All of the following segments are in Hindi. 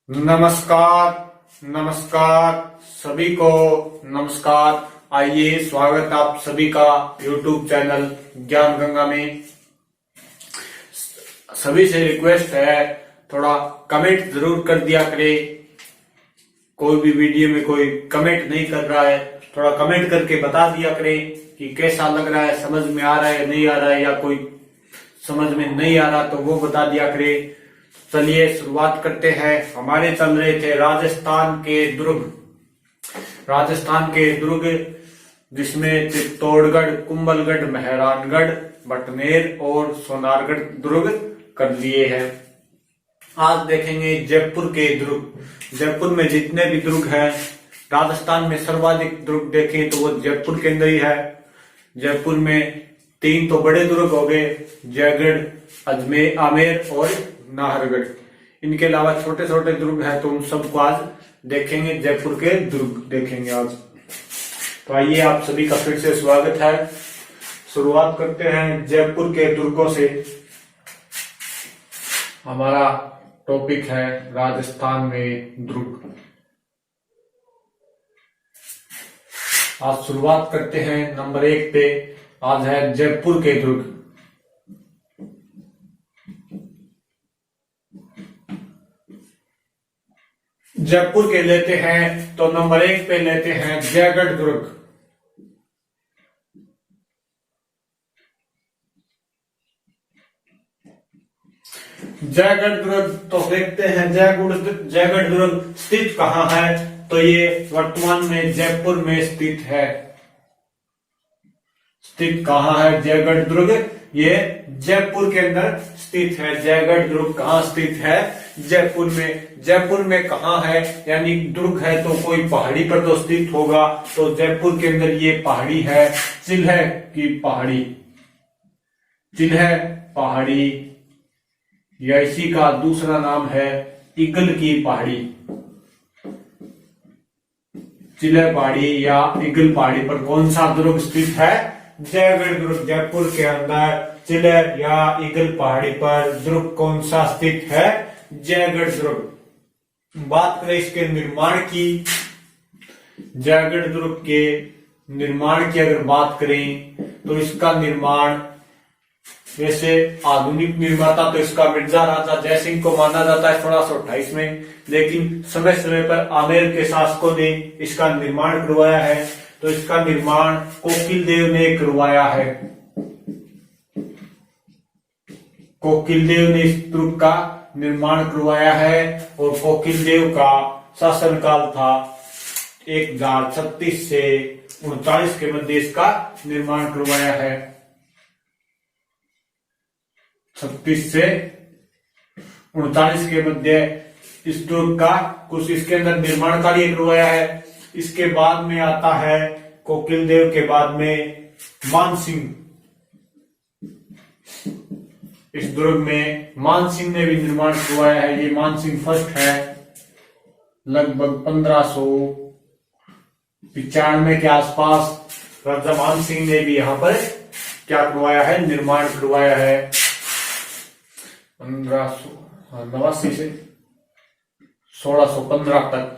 नमस्कार। नमस्कार सभी को। नमस्कार। आइए, स्वागत आप सभी का YouTube चैनल ज्ञान गंगा में। सभी से रिक्वेस्ट है, थोड़ा कमेंट जरूर कर दिया करें। कोई भी वीडियो में कोई कमेंट नहीं कर रहा है, थोड़ा कमेंट करके बता दिया करें कि कैसा लग रहा है, समझ में आ रहा है नहीं आ रहा है, या कोई समझ में नहीं आ रहा तो वो बता दिया करें। चलिए शुरुआत करते हैं। हमारे चल रहे थे राजस्थान के दुर्ग। राजस्थान के दुर्ग जिसमें चित्तौड़गढ़, कुंभलगढ़, मेहरानगढ़, बटनेर और सोनारगढ़ दुर्ग कर लिए हैं। आज देखेंगे जयपुर के दुर्ग। जयपुर में जितने भी दुर्ग हैं, राजस्थान में सर्वाधिक दुर्ग देखें तो वो जयपुर के अंदर ही है। जयपुर में 3 तो बड़े दुर्ग हो गए, जयगढ़, अजमेर, आमेर और नाहरगढ़। इनके अलावा छोटे छोटे दुर्ग हैं, तो उन सबको आज देखेंगे। जयपुर के दुर्ग देखेंगे आज। तो आइए, आप सभी का फिर से स्वागत है। शुरुआत करते हैं जयपुर के दुर्गों से। हमारा टॉपिक है राजस्थान में दुर्ग। आज शुरुआत करते हैं नंबर 1 पे। आज है जयपुर के दुर्ग। जयपुर के लेते हैं तो नंबर 1 पे लेते हैं जयगढ़ दुर्ग। जयगढ़ दुर्ग तो देखते हैं जयगढ़ दुर्ग स्थित कहाँ है। तो ये वर्तमान में जयपुर में स्थित है। स्थित कहाँ है जयगढ़ दुर्ग? ये जयपुर के अंदर स्थित है। जयगढ़ दुर्ग कहाँ स्थित है? जयपुर में। जयपुर में कहाँ है? यानी दुर्ग है तो कोई पहाड़ी पर तो स्थित होगा। तो जयपुर के अंदर ये पहाड़ी है, चिल्हे की पहाड़ी। चिल्हे पहाड़ी या इसी का दूसरा नाम है ईगल की पहाड़ी। चिल्हे पहाड़ी या ईगल पहाड़ी पर कौन सा दुर्ग स्थित है? जयगढ़ दुर्ग। जयपुर के अंदर चिल्हे या ईगल पहाड़ी पर दुर्ग कौन सा स्थित है? जयगढ़ दुर्ग। बात करें इसके निर्माण की। जयगढ़ दुर्ग के निर्माण की अगर बात करें तो इसका निर्माण, वैसे आधुनिक निर्माता तो इसका मिर्जा राजा जयसिंह को माना जाता है 1628 में, लेकिन समय समय पर आमेर के शासकों ने इसका निर्माण करवाया है। तो इसका निर्माण कोकिल देव ने करवाया है। कोकिल देव ने इस दुर्ग का निर्माण करवाया है और कोकिल देव का शासनकाल था 1036 से 39 के मध्य इसका निर्माण करवाया है। 36 से 39 के मध्य इस दुर्ग का कुछ इसके अंदर निर्माण कार्य करवाया है। इसके बाद में आता है, कोकिल देव के बाद में मानसिंह। इस दुर्ग में मानसिंह ने भी निर्माण करवाया है। ये मानसिंह फर्स्ट है। लगभग 1595 के आसपास राजा मानसिंह ने भी यहाँ पर क्या करवाया है? निर्माण करवाया है। 1589 से 1615 तक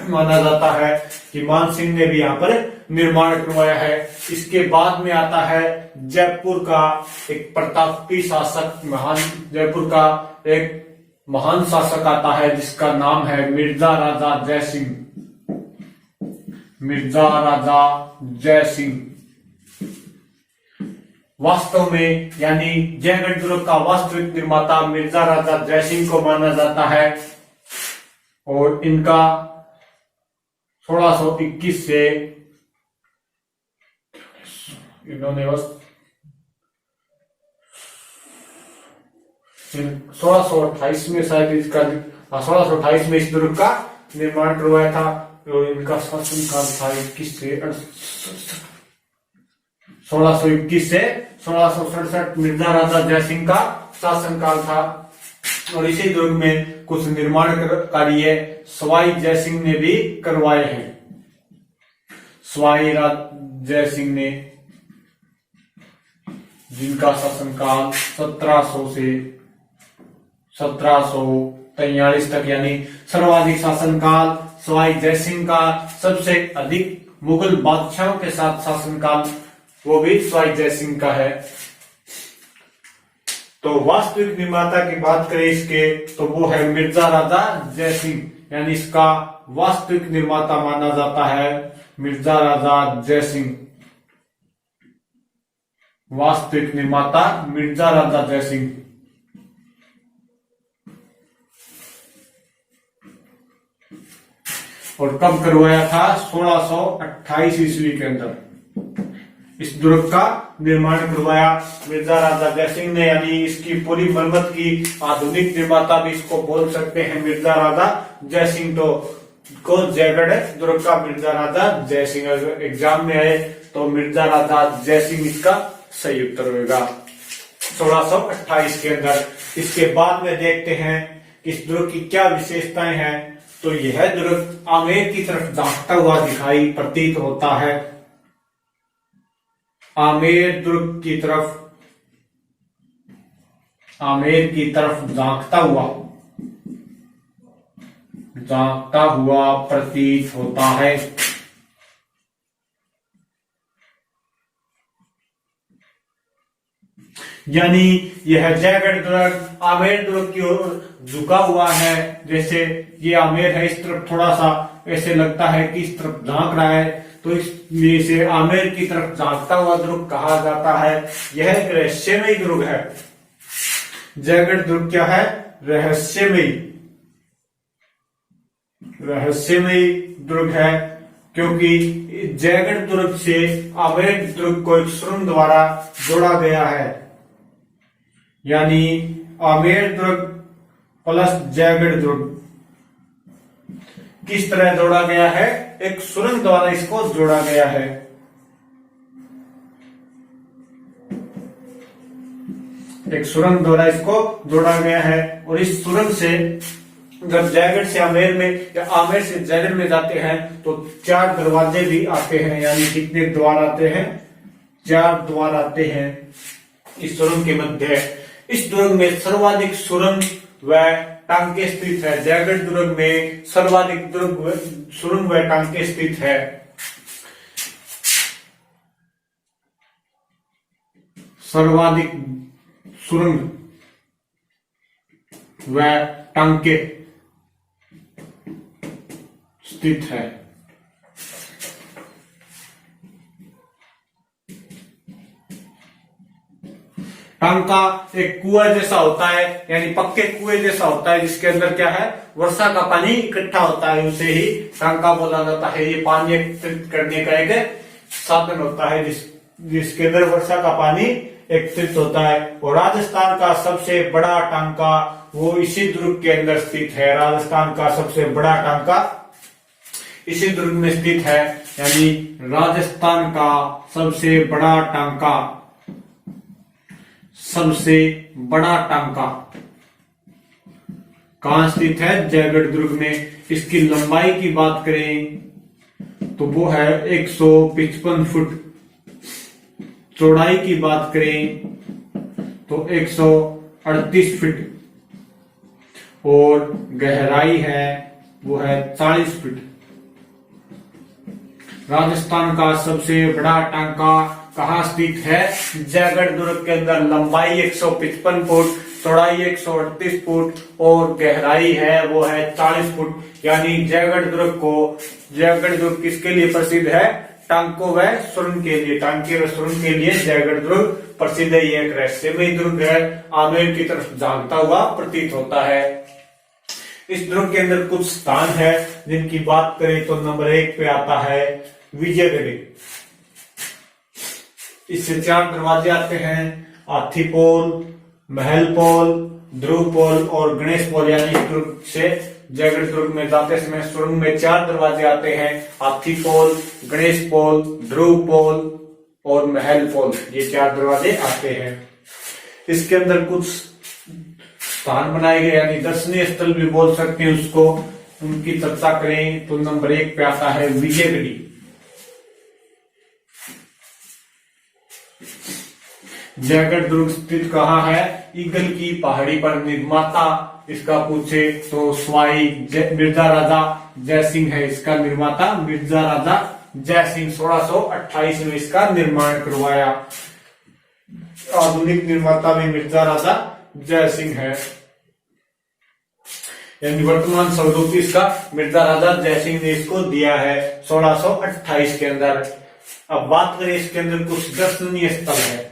माना जाता है कि मानसिंह ने भी यहाँ पर निर्माण करवाया है। इसके बाद में आता है जयपुर का एक प्रतापी शासक, जयपुर का एक महान शासक आता है जिसका नाम है मिर्जा राजा जयसिंह। मिर्जा राजा जयसिंह वास्तव में, यानी जयगढ़ दुर्ग का वास्तविक निर्माता मिर्जा राजा जयसिंह को माना जाता है। और इनका 1621 से इन्होंने 1628 में शायद इसका 1628 में इस दुर्ग का निर्माण करवाया था। और इनका शासनकाल था 1621 से 1667। मिर्जा राजा जयसिंह का शासनकाल था। और इसी दुर्ग में कुछ निर्माण कार्य सवाई जयसिंह ने भी करवाए हैं। सवाई जयसिंह ने, जिनका शासनकाल 1700 से 1700 1943 तक, यानी सर्वाधिक शासनकाल सवाई जयसिंह का। सबसे अधिक मुगल बादशाहों के साथ शासनकाल वो भी सवाई जयसिंह का है। तो वास्तविक निर्माता की बात करें इसके, तो वो है मिर्जा राजा जयसिंह, यानी इसका वास्तविक निर्माता माना जाता है मिर्जा राजा जयसिंह। वास्तविक निर्माता मिर्जा राजा जयसिंह। और कब करवाया था? 1628 ईस्वी के अंदर इस दुर्ग का निर्माण करवाया मिर्जा राजा जयसिंह ने, यानी इसकी पूरी मरम्मत की आधुनिक निर्माता भी इसको बोल सकते हैं मिर्जा राजा जयसिंह। तो को जयगढ़ दुर्ग का मिर्जा राजा जयसिंह, अगर एग्जाम में आए तो मिर्जा राजा जयसिंह इसका सही उत्तर होगा 1628 के अंदर। इसके बाद में देखते हैं इस दुर्ग की क्या विशेषताएं हैं। तो यह दुर्ग आमेर की तरफ झांकता हुआ दिखाई प्रतीत होता है। आमेर दुर्ग की तरफ, आमेर की तरफ झांकता हुआ प्रतीत होता है। यानी यह जयगढ़ दुर्ग आमेर दुर्ग की ओर झुका हुआ है। जैसे ये आमेर है, इस तरफ थोड़ा सा ऐसे लगता है कि इस तरफ झांक रहा है, तो इसमें से आमेर की तरफ झांकता हुआ दुर्ग कहा जाता है। यह एक रहस्यमयी दुर्ग है। जयगढ़ दुर्ग क्या है? रहस्यमयी दुर्ग है, क्योंकि जयगढ़ दुर्ग से आमेर दुर्ग को एक सुरंग द्वारा जोड़ा गया है। यानी आमेर दुर्ग प्लस जयगढ़ दुर्ग किस तरह जोड़ा गया है? एक सुरंग द्वारा इसको जोड़ा गया है। एक सुरंग द्वारा इसको जोड़ा गया है। और इस सुरंग से जब जयगढ़ से आमेर में या आमेर से जयगढ़ में जाते हैं तो 4 दरवाजे भी आते हैं। यानी कितने द्वार आते हैं? 4 द्वार आते हैं इस सुरंग के मध्य। इस दुर्ग में सर्वाधिक सुरंग व टांके स्थित है। जयगढ़ दुर्ग में सर्वाधिक सुरंग व टांके स्थित है। सर्वाधिक सुरंग व टांके स्थित है। टांका एक कुआं जैसा होता है, यानी पक्के कुएं जैसा होता है, जिसके अंदर क्या है? वर्षा का पानी इकट्ठा होता है, उसे ही टांका बोला जाता है। ये पानी एकत्रित करने का एक साधन होता है जिसके अंदर वर्षा का पानी एकत्रित होता है। और राजस्थान का सबसे बड़ा टांका वो इसी दुर्ग के अंदर स्थित है। राजस्थान का सबसे बड़ा टांका इसी दुर्ग में स्थित है। यानी राजस्थान का सबसे बड़ा टांका, सबसे बड़ा टांका कहां स्थित है? जयगढ़ दुर्ग में। इसकी लंबाई की बात करें तो वो है 155 फुट। चौड़ाई की बात करें तो 138 फीट। और गहराई है वो है 40 फीट। राजस्थान का सबसे बड़ा टांका कहाँ स्थित है? जयगढ़ दुर्ग के अंदर। लंबाई 155 फुट, चौड़ाई 138 फुट और गहराई है वो है 40 फुट। यानी जयगढ़ दुर्ग किसके लिए प्रसिद्ध है? टांकों व सुरंग के लिए। टांके व सुरंग के लिए जयगढ़ दुर्ग प्रसिद्ध है। यह एक रहस्यमयी दुर्ग है, आमेर की तरफ झांकता हुआ प्रतीत होता है। इस दुर्ग के अंदर कुछ स्थान है जिनकी बात करें तो नंबर 1 पे आता है विजयगढ़ी। इससे 4 दरवाजे आते हैं, हाथी पोल, महल पोल, ध्रुव पोल और गणेश पोल। यानी इस दुर्ग से जयगढ़ दुर्ग में जाते समय सुरंग में 4 दरवाजे आते हैं, हाथी पोल, गणेश पोल, ध्रुव पोल और महल पोल। ये 4 दरवाजे आते हैं। इसके अंदर कुछ स्थान बनाए गए, यानी दर्शनीय स्थल भी बोल सकते हैं उसको। उनकी चर्चा करें तो नंबर 1 पे आता है विजयगढ़ी। जयगढ़ दुर्ग स्थित कहाँ है? ईगल की पहाड़ी पर। निर्माता इसका पूछे तो सवाई मिर्जा राजा जय सिंह है इसका निर्माता। मिर्जा राजा जय सिंह 1628 में इसका निर्माण करवाया। आधुनिक निर्माता भी मिर्जा राजा जय सिंह है, यानी वर्तमान स्वरूप इसका मिर्जा राजा जय सिंह ने इसको दिया है 1628 के अंदर। अब बात करें इसके अंदर कुछ दर्शनीय स्थल है।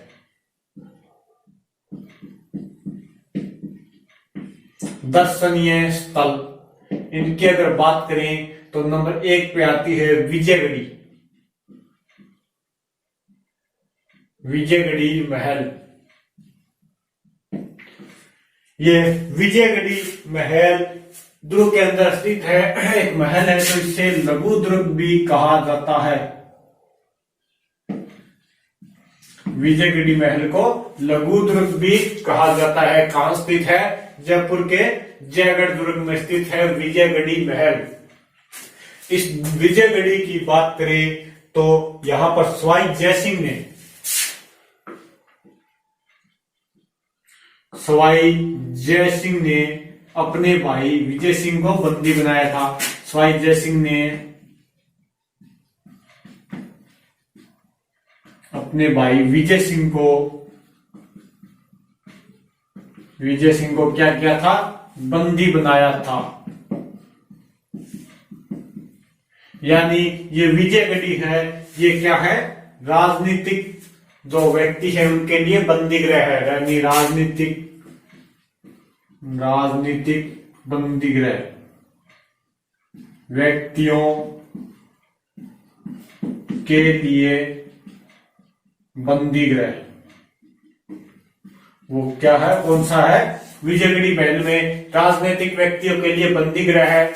दर्शनीय स्थल, इनकी अगर बात करें तो नंबर 1 पे आती है विजयगढ़ी। विजयगढ़ी महल, ये विजयगढ़ी महल दुर्ग के अंदर स्थित है। एक महल है तो इसे लघु दुर्ग भी कहा जाता है। विजयगढ़ी महल को लघु दुर्ग भी कहा जाता है। कहां स्थित है? जयपुर के जयगढ़ दुर्ग में स्थित है विजयगढ़ी महल। इस विजयगढ़ी की बात करें तो यहां पर सवाई जय सिंह ने अपने भाई विजय सिंह को बंदी बनाया था। सवाई जय सिंह ने अपने भाई विजय सिंह को क्या किया था? बंदी बनाया था। यानी ये विजयगढ़ी है, ये क्या है? राजनीतिक जो व्यक्ति है उनके लिए बंदी गृह है, यानी राजनीतिक बंदी गृह, व्यक्तियों के लिए बंदी गृह। वो क्या है? कौन सा है? विजयगढ़ी महल में राजनीतिक व्यक्तियों के लिए बंदी गृह है।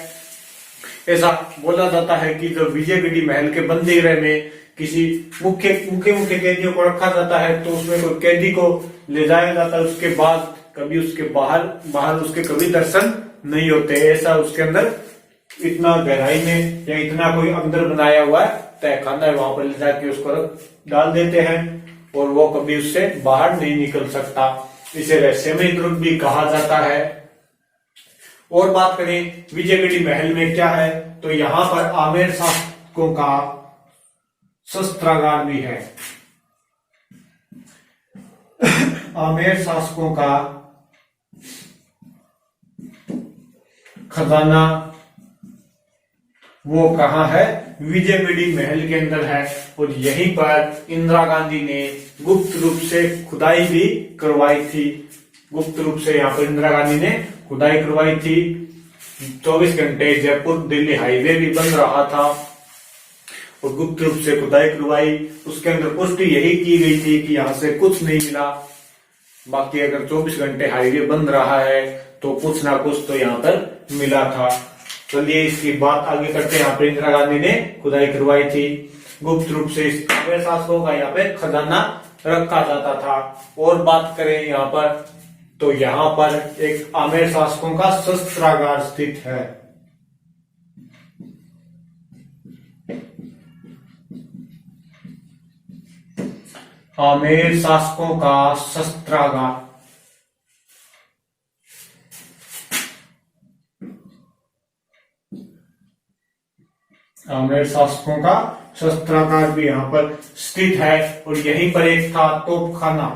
ऐसा बोला जाता है कि जो विजयगढ़ी महल के बंदी गृह में किसी मुख्य कैदियों को रखा जाता है तो उसमें कोई कैदी को ले जाया जाता है, उसके बाद कभी उसके बाहर उसके कभी दर्शन नहीं होते। ऐसा उसके अंदर इतना गहराई में या इतना कोई अंदर बनाया हुआ है तहखाना है, वहां पर ले जाके उसको डाल देते हैं और वो कभी उससे बाहर नहीं निकल सकता। इसे रहस्यमय दुर्ग भी कहा जाता है। और बात करें विजयगढ़ी महल में क्या है तो यहां पर आमेर शासकों का शस्त्रागार भी है। आमेर शासकों का खजाना वो कहां है? विजयगढ़ी महल के अंदर है। और यहीं पर इंदिरा गांधी ने गुप्त रूप से खुदाई भी करवाई थी। गुप्त रूप से यहाँ पर इंदिरा गांधी ने खुदाई करवाई थी। 24 घंटे जयपुर दिल्ली हाईवे भी बन रहा था और गुप्त रूप से खुदाई करवाई। उसके अंदर पुष्टि यही की गई थी कि यहाँ से कुछ नहीं मिला। बाकी अगर 24 घंटे हाईवे बन रहा है तो कुछ ना कुछ तो यहाँ पर मिला था। चलिए इसकी बात आगे करते हैं। यहाँ पे इंदिरा गांधी ने खुदाई करवाई थी। गुप्त रूप से शासकों का यहाँ पे खजाना रखा जाता था। और बात करें यहाँ पर तो यहाँ पर एक आमेर शासकों का शस्त्रागार स्थित है। आमेर शासकों का शस्त्रागार, आमेर शासकों का शस्त्रागार भी यहाँ पर स्थित है। और यहीं पर एक था तोपखाना।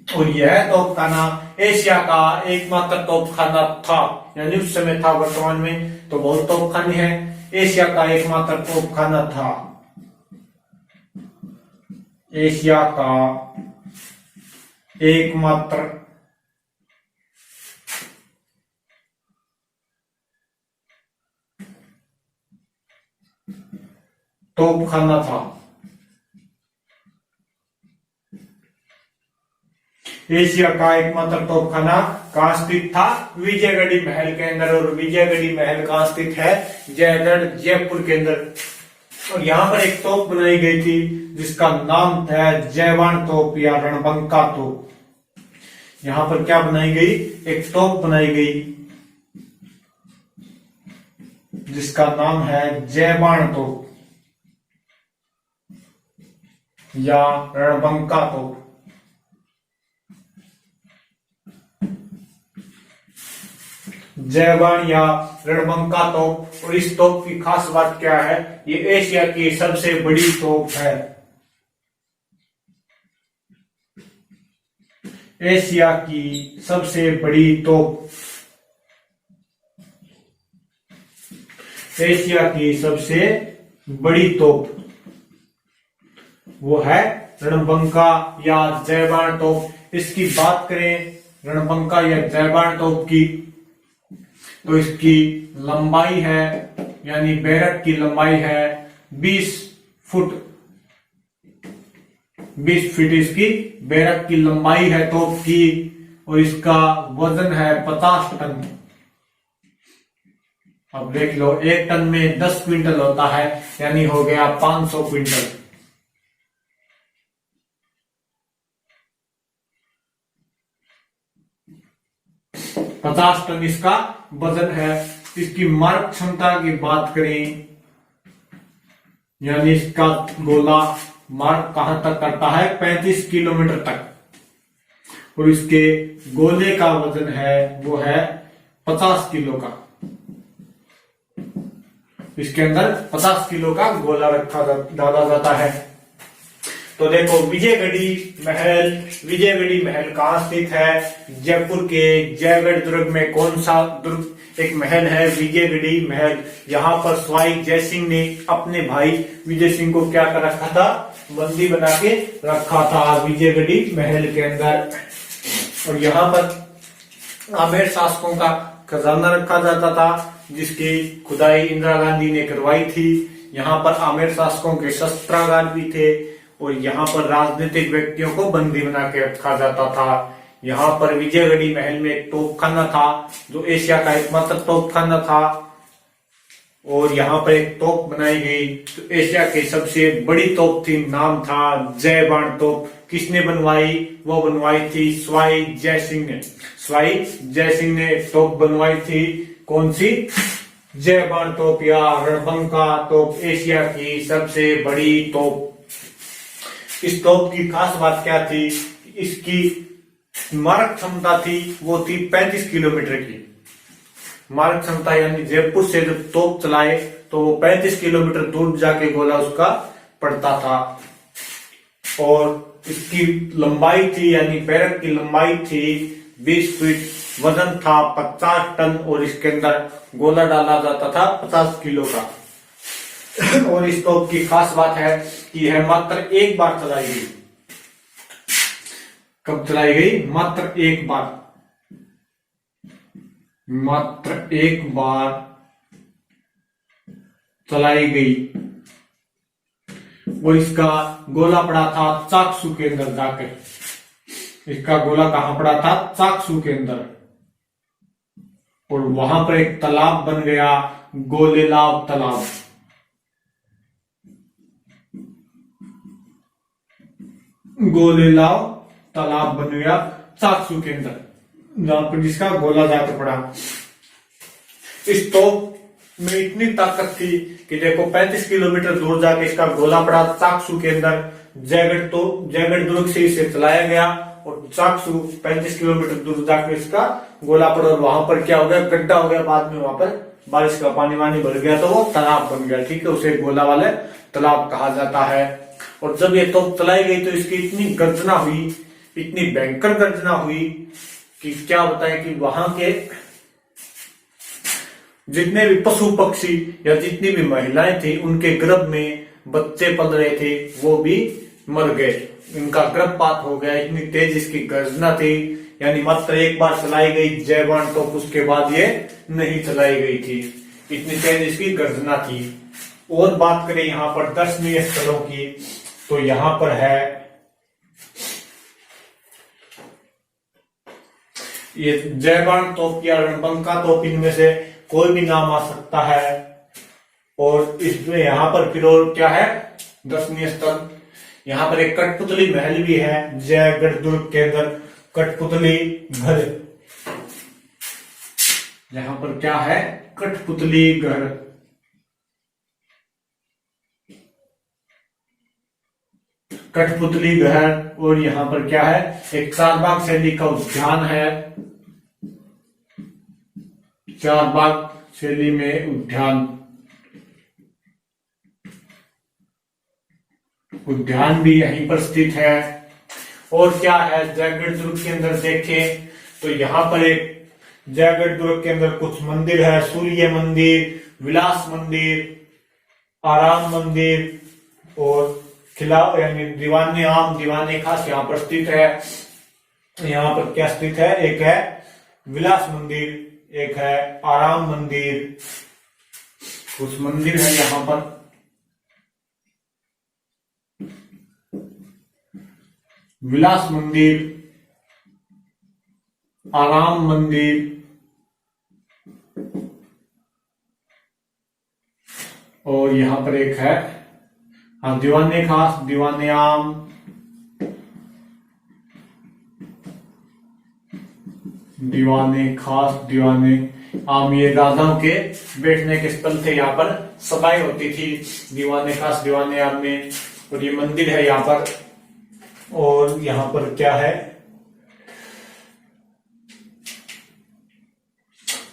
और यह तोपखाना एशिया का एकमात्र तोपखाना था, यानी उस समय था, वर्तमान में तो बहुत तोपखाने हैं। एशिया का एकमात्र तोपखाना था। एशिया का एकमात्र तोपखाना था। एशिया का एकमात्र तोपखाना कहां स्थित था? विजयगढ़ी महल के अंदर। और विजयगढ़ी महल कहां स्थित है? जयगढ़ जयपुर के अंदर। और यहाँ पर एक तोप बनाई गई थी जिसका नाम था जयवान तोप या रणबंका तोप। यहाँ पर क्या बनाई गई? एक तोप बनाई गई जिसका नाम है जयवान तोप या रणबंका तोप। जयबान या रणबंका तोप। और इस तोप की खास बात क्या है, ये एशिया की सबसे बड़ी तोप है। एशिया की सबसे बड़ी तोप, एशिया की सबसे बड़ी तोप वो है रणबंका या जयबान तोप। इसकी बात करें रणबंका या जयबान तोप की, तो इसकी लंबाई है यानी बैरक की लंबाई है 20 फुट। 20 फीट इसकी बैरक की लंबाई है तोप की। और इसका वजन है 50 टन। अब देख लो, 1 टन में 10 क्विंटल होता है, यानी हो गया 500 क्विंटल। पचास टन इसका वजन है। इसकी मारक क्षमता की बात करें, यानी इसका गोला मार्क कहां तक करता है, 35 किलोमीटर तक। और इसके गोले का वजन है वो है 50 किलो का। इसके अंदर 50 किलो का गोला रखा डाला जाता है। तो देखो, विजयगढ़ी महल कहाँ स्थित है? जयपुर के जयगढ़ दुर्ग में। कौन सा दुर्ग? एक महल है विजयगढ़ी महल। यहाँ पर सवाई जयसिंह ने अपने भाई विजय सिंह को क्या कर रखा था? बंदी बना के रखा था विजयगढ़ी महल के अंदर। और यहाँ पर आमेर शासकों का खजाना रखा जाता था, जिसकी खुदाई इंदिरा गांधी ने करवाई थी। यहाँ पर आमेर शासकों के शस्त्रागार भी थे। और यहाँ पर राजनीतिक व्यक्तियों को बंदी बना के रखा जाता था। यहाँ पर विजयगढ़ी महल में एक तोपखाना था, जो एशिया का एकमात्र तोपखाना था। और यहाँ पर एक तोप बनाई गई, तो एशिया की सबसे बड़ी तोप थी, नाम था जयबान तोप। किसने बनवाई? वो बनवाई थी सवाई जयसिंह ने। सवाई जयसिंह ने तोप बनवाई थी। कौन सी? जयबान तोप या रणबंका तोप, एशिया की सबसे बड़ी तोप। इस तोप की खास बात क्या थी? इसकी मारक क्षमता थी वो थी 35 किलोमीटर की मारक क्षमता, यानी जयपुर से जब तोप चलाए तो वो 35 किलोमीटर दूर जाके गोला उसका पड़ता था। और इसकी लंबाई थी, यानी बैरक की लंबाई थी 20 फीट। वजन था 50 टन। और इसके अंदर गोला डाला जाता था 50 किलो का। और इस तोप की खास बात है कि यह मात्र एक बार चलाई गई। कब चलाई गई? मात्र एक बार। मात्र एक बार चलाई गई। वो इसका गोला पड़ा था चाकसू के अंदर जाकर। इसका गोला कहां पड़ा था? चाकसू के अंदर। और वहां पर एक तालाब बन गया, गोलेलाव तालाब। गोलेलाव तालाब बन गया चाकसू के अंदर, जहां पर जिसका गोला जाकर पड़ा। इस तोप में इतनी ताकत थी कि देखो, 35 किलोमीटर दूर जाके इसका गोला पड़ा चाकसू के अंदर। जयगढ़ दुर्ग से इसे चलाया गया और चाकसू 35 किलोमीटर दूर जाकर इसका गोला पड़ा। और वहां पर क्या हो गया? गड्ढा हो गया। बाद में वहां पर बारिश का पानी वानी भर गया तो वो तालाब बन गया। ठीक है, उसे गोला वाले तालाब कहा जाता है। और जब ये तोप चलाई गई तो इसकी इतनी गर्जना हुई, इतनी भयंकर गर्जना हुई कि क्या बताएं कि वहां के जितने भी पशु पक्षी या जितनी भी महिलाएं थी, उनके गर्भ में बच्चे पल रहे थे, वो भी मर गए। इनका गर्भपात हो गया, इतनी तेज इसकी गर्जना थी। यानी मात्र एक बार चलाई गई जयबान तोप, उसके बाद ये नहीं चलाई गई थी। इतनी तेज इसकी गर्जना थी। और बात करें यहाँ पर दर्शनीय स्थलों की, तो यहाँ पर है ये जयबान तोप या रणबंका तोप, इनमें से कोई भी नाम आ सकता है। और इसमें यहाँ पर फिर और क्या है दर्शनीय स्थल? यहाँ पर एक कठपुतली महल भी है जयगढ़ दुर्ग के अंदर, कठपुतली घर। यहाँ पर क्या है? कठपुतली घर। कठपुतली घर। और यहाँ पर क्या है? एक चारबाग शैली का उद्यान है। चारबाग शैली में उद्यान, उद्यान भी यहीं पर स्थित है। और क्या है जयगढ़ दुर्ग के अंदर देखें तो यहाँ पर एक जयगढ़ दुर्ग के अंदर कुछ मंदिर है, सूर्य मंदिर, विलास मंदिर, आराम मंदिर और किला यानी दीवाने आम दीवाने खास यहाँ पर स्थित है। यहाँ पर क्या स्थित है, एक है विलास मंदिर, एक है आराम मंदिर, कुछ मंदिर है यहाँ पर। विलास मंदिर, आराम मंदिर और यहाँ पर एक है दीवाने खास, दीवाने आम, दीवाने खास, दीवाने आम, ये राजाओं के बैठने के स्थल थे, यहाँ पर सभाएं होती थी दीवाने खास दीवाने आम में। और ये मंदिर है यहाँ पर। और यहाँ पर क्या है,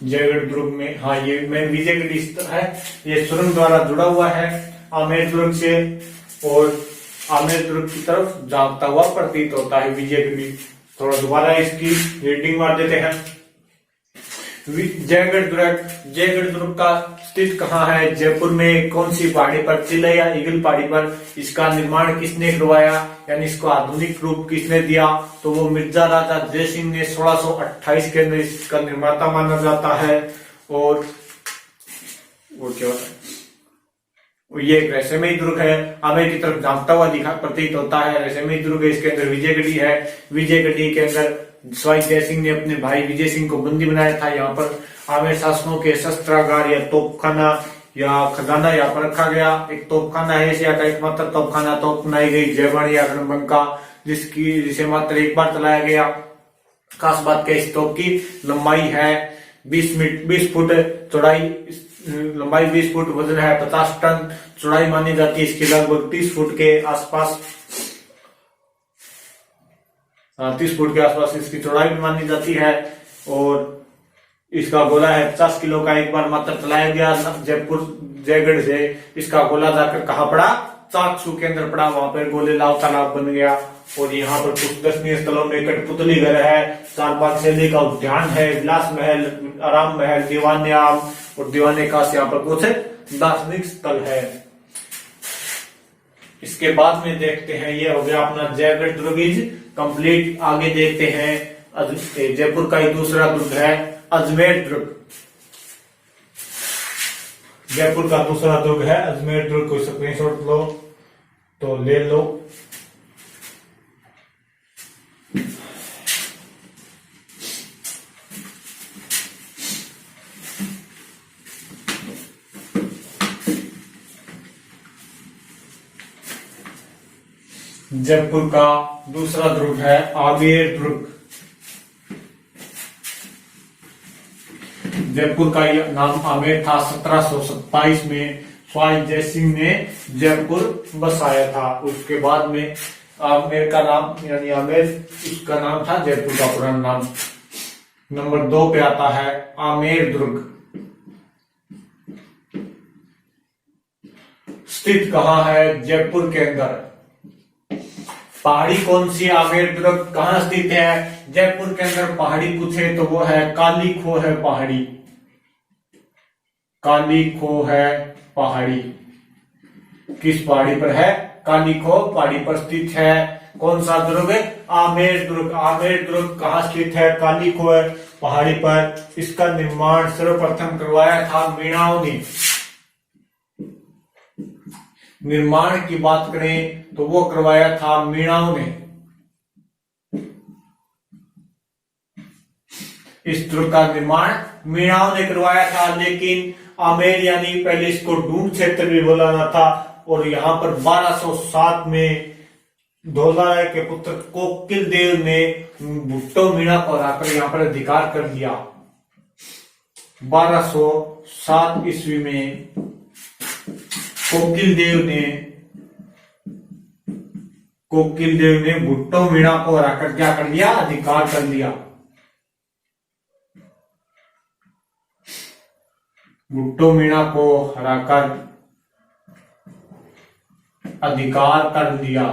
जयगढ़ दुर्ग में, हाँ ये मैं विजयगढ़ी स्थल है, ये सुरंग द्वारा जुड़ा हुआ है आमेर दुर्ग से और आमेर दुर्ग की तरफ जाता हुआ प्रतीत होता है विजयगढ़ी। थोड़ा दोबारा इसकी रीडिंग मार देते हैं। जयगढ़ दुर्ग, जयगढ़ दुर्ग का स्थित कहाँ है, जयपुर में कौन सी पहाड़ी पर, चिल्ला या ईगल पहाड़ी पर। इसका निर्माण किसने करवाया यानी इसको आधुनिक रूप किसने दिया, तो वो मिर्जा राजा जय सिंह ने 1628 के अंदर इसका निर्माता माना जाता है। और क्या ये एक रहस्यमयी दुर्ग है, आमेर की तरफ झांकता हुआ दिखा प्रतीत होता है, रहस्यमयी दुर्ग है। इसके अंदर विजयगढ़ी है, विजयगढ़ी के अंदर सवाई जय सिंह ने अपने भाई विजय सिंह को बंदी बनाया था। यहाँ पर आमेर शासकों के शस्त्रागार या तोपखाना या खजाना यहाँ पर रखा गया। एक तोपखाना है, एशिया का एकमात्र तोपखाना, तोप बनाई गई जयवाणी या रणबंका, जिसे मात्र एक बार चलाया गया। खास बात क्या, इस तोप की लंबाई है 20 फुट, चौड़ाई लंबाई 20 फुट, वजन है 50 टन, चौड़ाई मानी जाती है इसकी लगभग 30 फुट के आसपास, 30 फुट के आसपास इसकी चौड़ाई भी मानी जाती है। और इसका गोला है 50 किलो का, एक बार मात्र चलाया गया जयपुर जयगढ़ से। इसका गोला जाकर कहाँ पड़ा, चाकसू के अंदर पड़ा, वहां पर गोले लाव तालाब बन गया। और यहाँ पर कुछ दर्शनीय स्थलों में कठपुतली घर है, चारबाग शैली का उद्यान है, विलास महल, आराम महल, दीवाने आम और दीवाने खास यहाँ पर कुछ दार्शनिक स्थल है। इसके बाद में देखते हैं, ये हो गया अपना जयगढ़ दुर्ग इज कंप्लीट। आगे देखते हैं जयपुर का ही दूसरा दुर्ग है अजमेर दुर्ग। जयपुर का दूसरा दुर्ग है अजमेर दुर्ग, कोई स्क्रीनशॉट लो तो ले लो। जयपुर का दूसरा दुर्ग है आमेर दुर्ग। जयपुर का यह नाम आमेर था। 1727 में सवाई जय सिंह ने जयपुर बसाया था। उसके बाद में आमेर का नाम यानी आमेर इसका नाम था, जयपुर का पुराना नाम। नंबर 2 पे आता है आमेर दुर्ग। स्थित कहाँ है, जयपुर के अंदर। पहाड़ी कौन सी, आमेर दुर्ग कहाँ स्थित है, जयपुर के अंदर। पहाड़ी पूछे तो वो है काली खो है पहाड़ी, काली खो है पहाड़ी। किस पहाड़ी पर है, काली खो पहाड़ी पर स्थित है। कौन सा दुर्ग है, आमेर दुर्ग। आमेर दुर्ग कहाँ स्थित है, काली खो है पहाड़ी पर। इसका निर्माण सर्वप्रथम करवाया था मीणाओं ने। निर्माण की बात करें तो वो करवाया था मीणाओं ने। इस दुर्ग का निर्माण मीणाओं ने करवाया था, लेकिन आमेर यानी पहले इसको ढूंढ क्षेत्र भी बोला जाता था। और यहाँ पर 1207 में धौलाराय के पुत्र कोकिल देव ने भुट्टो मीणा को हराकर यहाँ पर अधिकार कर लिया। 1207 ईस्वी में कोकिल देव ने भुट्टो मीणा को हराकर क्या कर लिया, अधिकार कर लिया। भुट्टो मीणा को हराकर अधिकार कर लिया।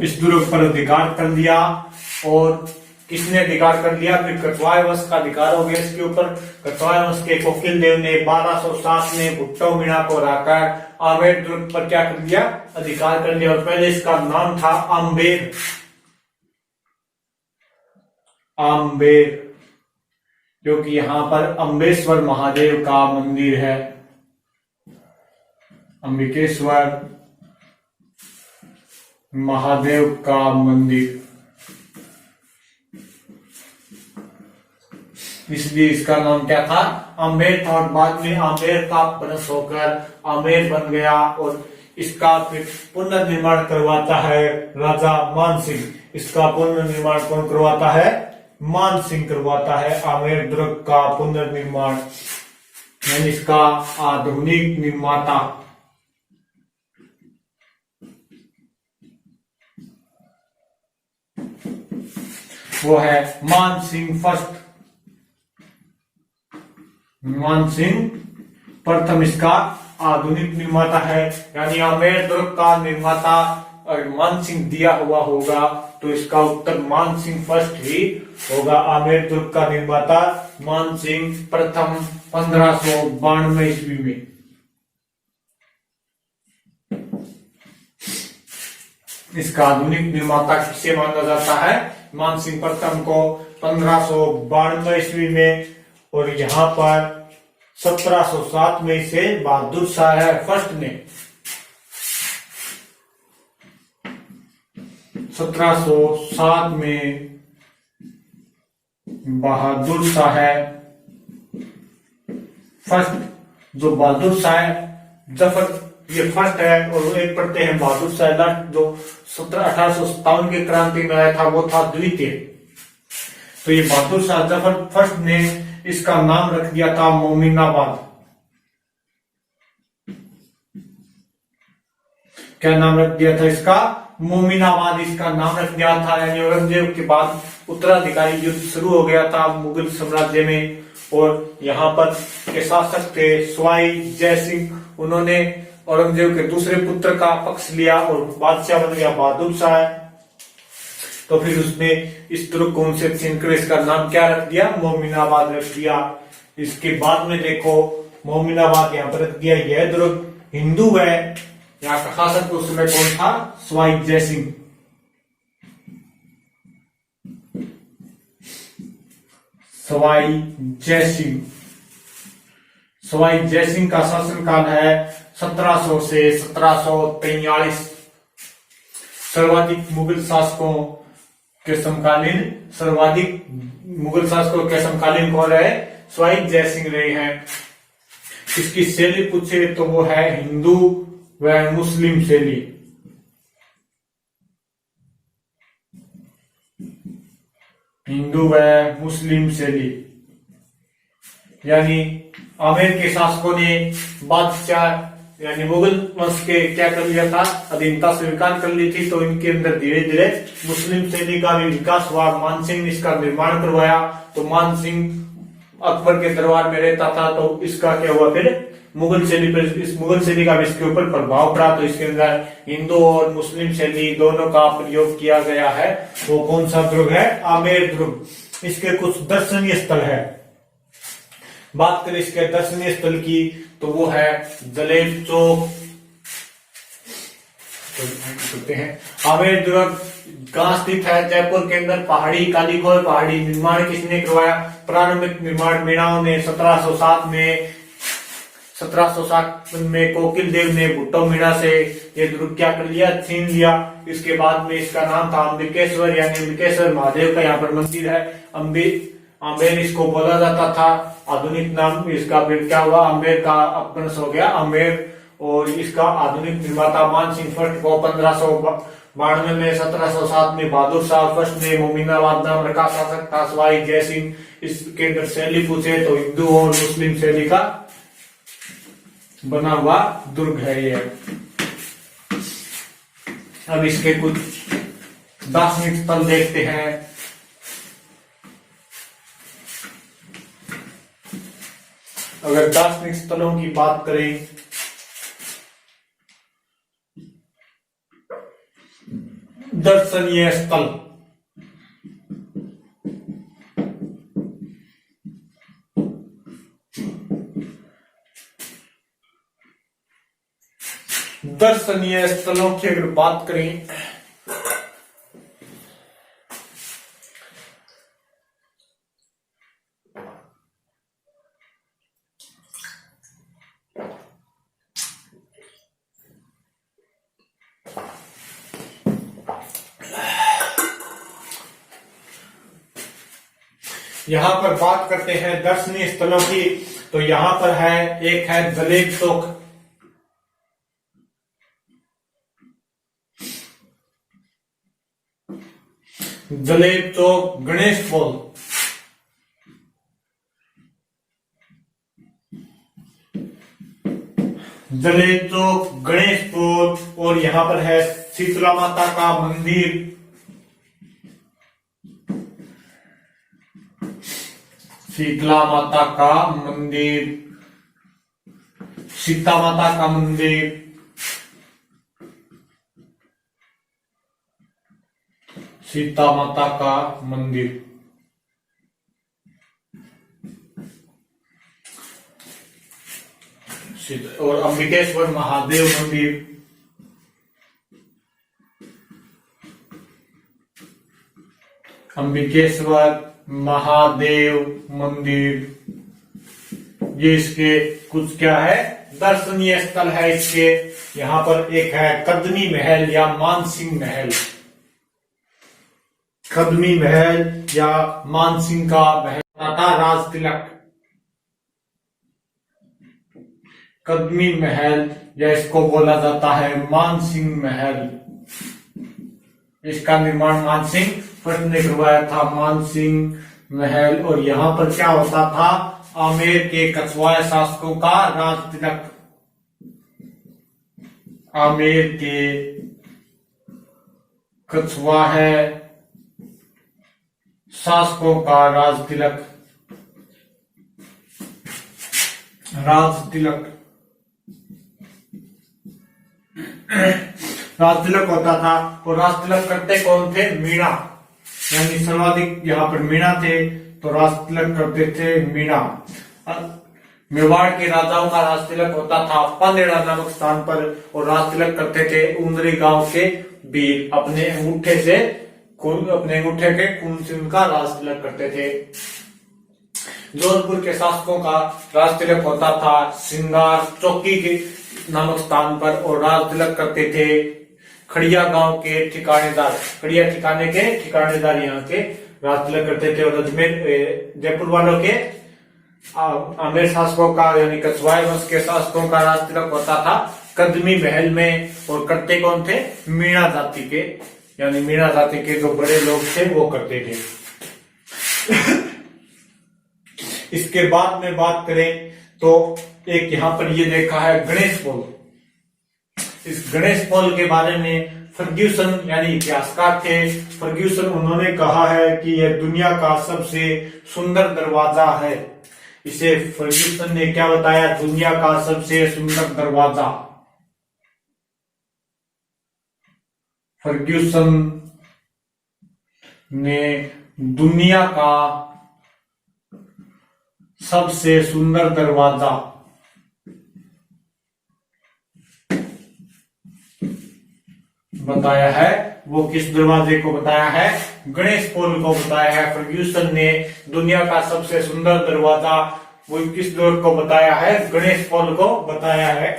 इस दुर्ग पर अधिकार कर लिया। और किसने अधिकार कर लिया? फिर कछवाए वंश का अधिकार हो गया इसके ऊपर। कछवाए वंश के कोकिल देव ने 1207 में भुट्टो मीणा को हराकर आमेर दुर्ग पर क्या कर लिया? अधिकार कर लिया। और पहले इसका नाम था आम्बेर। आम्बेर, क्योंकि यहां पर अम्बेश्वर महादेव का मंदिर है। अंबिकेश्वर महादेव का मंदिर, इसलिए इसका नाम क्या था? आम्बेर था। और बाद में आम्बेर का अपभ्रंश होकर आमेर बन गया। और इसका फिर पुनर्निर्माण करवाता है राजा मानसिंह। इसका पुनर्निर्माण कौन करवाता है? मानसिंह करवाता है आमेर दुर्ग का पुनर्निर्माण, यानी इसका आधुनिक निर्माता। वो है मानसिंह फर्स्ट। मानसिंह प्रथम इसका आधुनिक निर्माता है। यानी आमेर दुर्ग का निर्माता और मानसिंह दिया हुआ होगा तो इसका उत्तर मानसिंह फर्स्ट ही होगा। आमेर दुर्ग का निर्माता मानसिंह प्रथम 1592 ईस्वी में। इसका आधुनिक निर्माता किसे माना जाता है? मानसिंह प्रथम को 1592 ईस्वी में। और यहाँ पर 1707 में से बहादुर शाह फर्स्ट ने 1707 में बहादुर शाह फर्स्ट, जो बहादुर शाह जफर ये फर्स्ट है। और एक पढ़ते हैं बहादुर शाह लास्ट, जो 1857 की क्रांति में आया था, वो था द्वितीय। तो ये बहादुर शाह जफर फर्स्ट ने इसका नाम रख दिया था मोमिनाबाद। क्या नाम रख दिया था इसका? मोमिनाबाद इसका नाम रख दिया था। यानी औरंगजेब के बाद उत्तराधिकारी युद्ध शुरू हो गया था मुगल साम्राज्य में। और यहाँ पर के शासक थे सवाई जय सिंह। उन्होंने औरंगजेब के दूसरे पुत्र का पक्ष लिया और बादशाह बन गया बहादुर शाह। तो फिर उसने इस दुर्ग को उनसे छीन कर इसका नाम क्या रख दिया? मोमिनाबाद रख दिया। इसके बाद में देखो मोमिनाबाद यहाँ पर रख दिया। यह दुर्ग हिंदू है। यहाँ का शासक उस समय कौन था? सवाई जय सिंह। सवाई जय सिंह। सवाई जय सिंह का शासनकाल है 1700 से 1743। सर्वाधिक मुगल शासकों के समकालीन कौन रहे? सवाई जय सिंह रहे हैं। इसकी शैली पूछे तो वो है हिंदू व मुस्लिम शैली। हिंदू व मुस्लिम शैली, यानी आमेर के शासकों ने बादशाह यानी मुगल वंश के क्या कर लिया था? अधीनता स्वीकार कर ली थी। तो इनके अंदर धीरे धीरे मुस्लिम शैली का भी विकास हुआ। मानसिंह ने इसका निर्माण करवाया। तो मानसिंह अकबर के दरबार में रहता था। तो इसका क्या हुआ? फिर मुगल शैली पर, इस मुगल शैली का भी इसके ऊपर प्रभाव पड़ा। तो इसके अंदर हिंदू और मुस्लिम शैली दोनों का प्रयोग किया गया है। वो कौन सा दुर्ग है? आमेर दुर्ग। इसके कुछ दर्शनीय स्थल है। बात करें इसके दर्शनीय स्थल की तो वो है जलेब चौक। तो हैं आमेर दुर्ग कहाँ स्थित है? जयपुर के अंदर। पहाड़ी कालीखोर पहाड़ी निर्माण किसने करवाया? प्रारंभिक निर्माण मीणाओं ने 1707 में कोकिल देव ने भुट्टो मीणा से ये दुर्ग क्या कर लिया? छीन लिया। इसके बाद में इसका नाम था अंबिकेश्वर, यानी अंबिकेश्वर महादेव का यहाँ पर मंदिर है। आम्बेर इसको बोला जाता था। आधुनिक नाम इसका फिर क्या हुआ? आम्बेर का अपभ्रंश हो गया आम्बेर। और इसका आधुनिक निर्माता मानसिंह फर्स्ट को 1592 में 1707 में बहादुर शाह फर्स्ट ने मोमिनाबाद नाम रखा। शासक था सवाई जय सिंह। इसके अंदर शैली पूछे तो हिंदू और मुस्लिम शैली का बना हुआ दुर्ग है ये। अब इसके कुछ दार्शनिक स्थल देखते हैं। अगर दार्शनिक स्थलों की बात करें, दर्शनीय स्थल, दर्शनीय स्थलों की अगर बात करें, यहां पर बात करते हैं दर्शनीय स्थलों की, तो यहां पर है, एक है जलेब चौक, जलेब चौक, गणेश पोल, जलेब चौक, गणेश पोल, और यहां पर है शीतला माता का मंदिर, शीतला माता का मंदिर, सीता माता का मंदिर, सीता माता का मंदिर, और अंबिकेश्वर महादेव मंदिर, अंबिकेश्वर महादेव मंदिर, ये इसके कुछ क्या है, दर्शनीय स्थल है इसके। यहां पर एक है कदमी महल या मानसिंह महल, कदमी महल या मानसिंह का महल था राज तिलक, कदमी महल या इसको बोला जाता है मानसिंह महल। इसका निर्माण मानसिंह फर्स्ट ने करवाया था, मानसिंह महल। और यहां पर क्या होता था, आमेर के कछवाए शासकों का राज तिलक, आमेर के कछवाहे शासकों का राज तिलक, राज तिलक, राज तिलक होता था। और राज तिलक करते कौन थे, मीणा, यानी सर्वाधिक यहाँ पर मीणा थे, तो राज तिलक करते थे मीणा। मेवाड़ के राजाओं का राज तिलक होता था पांदेड़ा नामक स्थान पर, और राज तिलक करते थे उंदरी गांव के वीर, अपने अंगूठे से, अपने अंगूठे के खून से उनका राज तिलक करते थे। जोधपुर के शासकों का राज तिलक होता था श्रृंगार चौकी के नामक स्थान पर, और राज तिलक करते थे खड़िया गांव के ठिकानेदार, खड़िया ठिकाने के ठिकानेदार यहाँ के राज तिलक करते थे। और अजमेर जयपुर वालों के आमेर शासकों का यानी कछवाए वंश के शासकों का राज तिलक होता था कदमी महल में, और करते कौन थे, मीणा जाति के, यानी मीणा जाति के जो बड़े लोग थे वो करते थे। इसके बाद में बात करें तो एक यहाँ पर ये देखा है गणेश पोल। इस गणेश पोल के बारे में फर्ग्यूसन यानी इतिहासकार थे, फर्ग्यूसन, उन्होंने कहा है कि यह दुनिया का सबसे सुंदर दरवाजा है। इसे फर्ग्यूसन ने क्या बताया, दुनिया का सबसे सुंदर दरवाजा। फर्ग्यूसन ने दुनिया का सबसे सुंदर दरवाजा बताया है। वो किस दरवाजे को बताया है, गणेश पोल को बताया है। फर्ग्यूसन ने दुनिया का सबसे सुंदर दरवाजा वो किस दौर को बताया है, गणेश पोल को बताया है।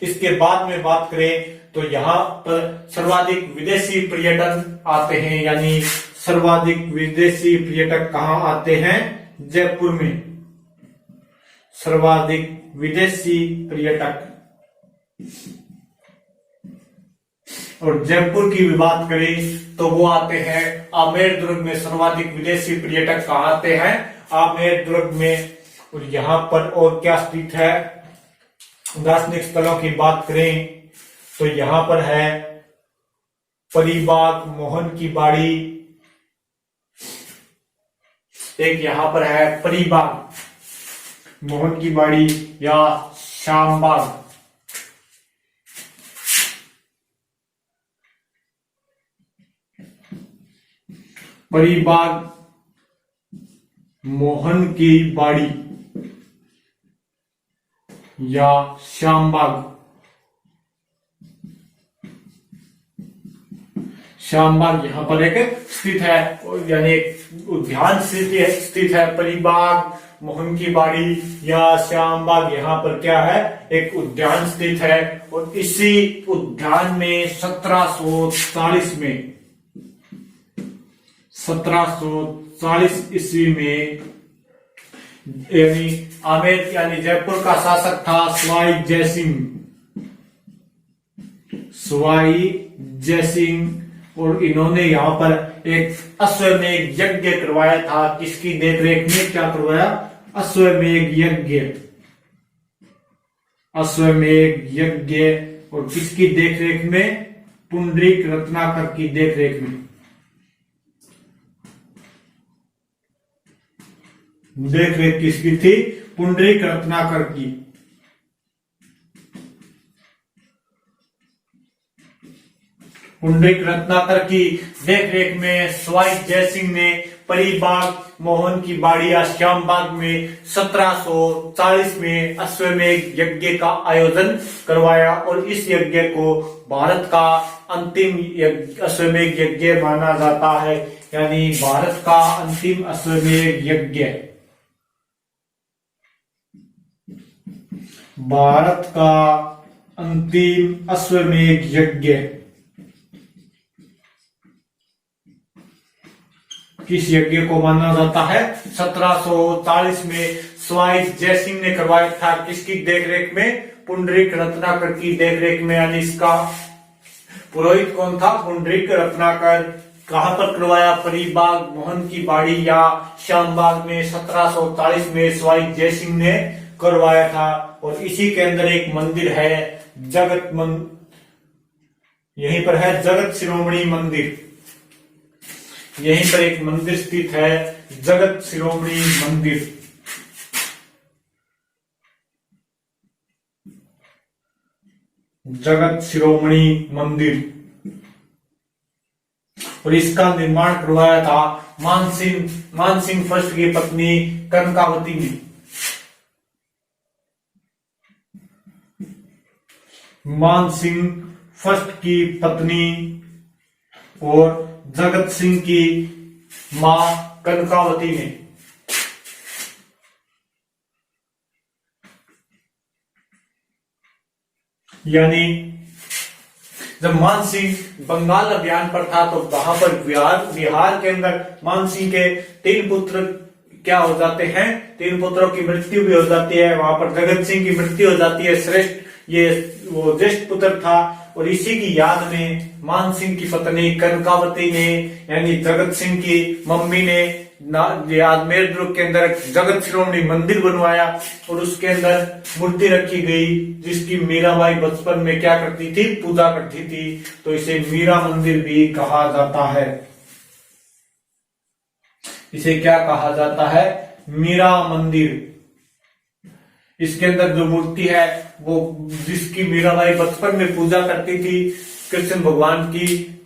इसके बाद में बात करें तो यहाँ पर सर्वाधिक विदेशी पर्यटन आते हैं, यानी सर्वाधिक विदेशी पर्यटक कहाँ आते हैं, जयपुर में। सर्वाधिक विदेशी पर्यटक, और जयपुर की भी बात करें तो वो आते हैं आमेर दुर्ग में। सर्वाधिक विदेशी पर्यटक कहाँ आते हैं, आमेर दुर्ग में। और यहाँ पर और क्या स्थित है, दार्शनिक स्थलों की बात करें तो यहाँ पर है परीबाग, मोहन की बाड़ी, एक यहाँ पर है परीबाग, मोहन की बाड़ी या श्यामबाग। परीबाग, मोहन की बाड़ी या श्यामबाग। श्यामबाग यहाँ पर एक स्थित है, यानी एक उद्यान स्थित है। परीबाग, मोहन की बाड़ी या श्यामबाग यहाँ पर क्या है, एक उद्यान स्थित है। और इसी उद्यान में 1740 ईस्वी में यानी आमेर यानी जयपुर का शासक था सवाई जयसिंह, और इन्होंने यहाँ पर एक अश्वमेध यज्ञ करवाया था। किसकी देखरेख में क्या करवाया, अश्वमेध यज्ञ। और किसकी देखरेख में, पुंडरीक रत्नाकर की देखरेख में। देखरेख किसकी थी, पुंडरीक रत्नाकर की। पुंडरीक रत्नाकर की देखरेख में सवाई जयसिंह ने परीबाग, मोहन की बाड़ी या श्यामबाग में 1740 में अश्वमेध यज्ञ का आयोजन करवाया। और इस यज्ञ को भारत का अंतिम अश्वमेध यज्ञ माना जाता है, यानी भारत का अंतिम अश्वमेध यज्ञ। भारत का अंतिम अश्वमेध यज्ञ किस यज्ञ को माना जाता है, 1740 में सवाई जयसिंह ने करवाया था। किसकी देखरेख में, पुंडरीक रत्नाकर की देखरेख में, यानी इसका पुरोहित कौन था, पुंडरीक रत्नाकर। कहां पर करवाया, परीबाग, मोहन की बाड़ी या श्यामबाग में 1740 में सवाई जयसिंह ने करवाया था। और इसी के अंदर एक मंदिर है, यहीं पर है जगत शिरोमणि मंदिर। यहीं पर एक मंदिर स्थित है, जगत शिरोमणि मंदिर। जगत शिरोमणि मंदिर। और इसका निर्माण करवाया था मानसिंह फर्स्ट की पत्नी कनकावती ने। मानसिंह फर्स्ट की पत्नी और जगत सिंह की मां कनकावती ने। यानी जब मानसिंह बंगाल अभियान पर था तो वहां पर बिहार के अंदर मानसिंह के 3 पुत्र क्या हो जाते हैं, 3 पुत्रों की मृत्यु भी हो जाती है। वहां पर जगत सिंह की मृत्यु हो जाती है, वो ज्येष्ठ पुत्र था। और इसी की याद में मानसिंह की पत्नी कनकावती ने, यानी जगत सिंह की मम्मी ने आजमेर दुर्ग के अंदर जगत शिरोमणि मंदिर बनवाया। और उसके अंदर मूर्ति रखी गई जिसकी मीराबाई बचपन में क्या करती थी, पूजा करती थी। तो इसे मीरा मंदिर भी कहा जाता है। इसे क्या कहा जाता है, मीरा मंदिर। इसके अंदर जो मूर्ति है वो जिसकी मीराबाई बचपन में पूजा करती थी, कृष्ण भगवान की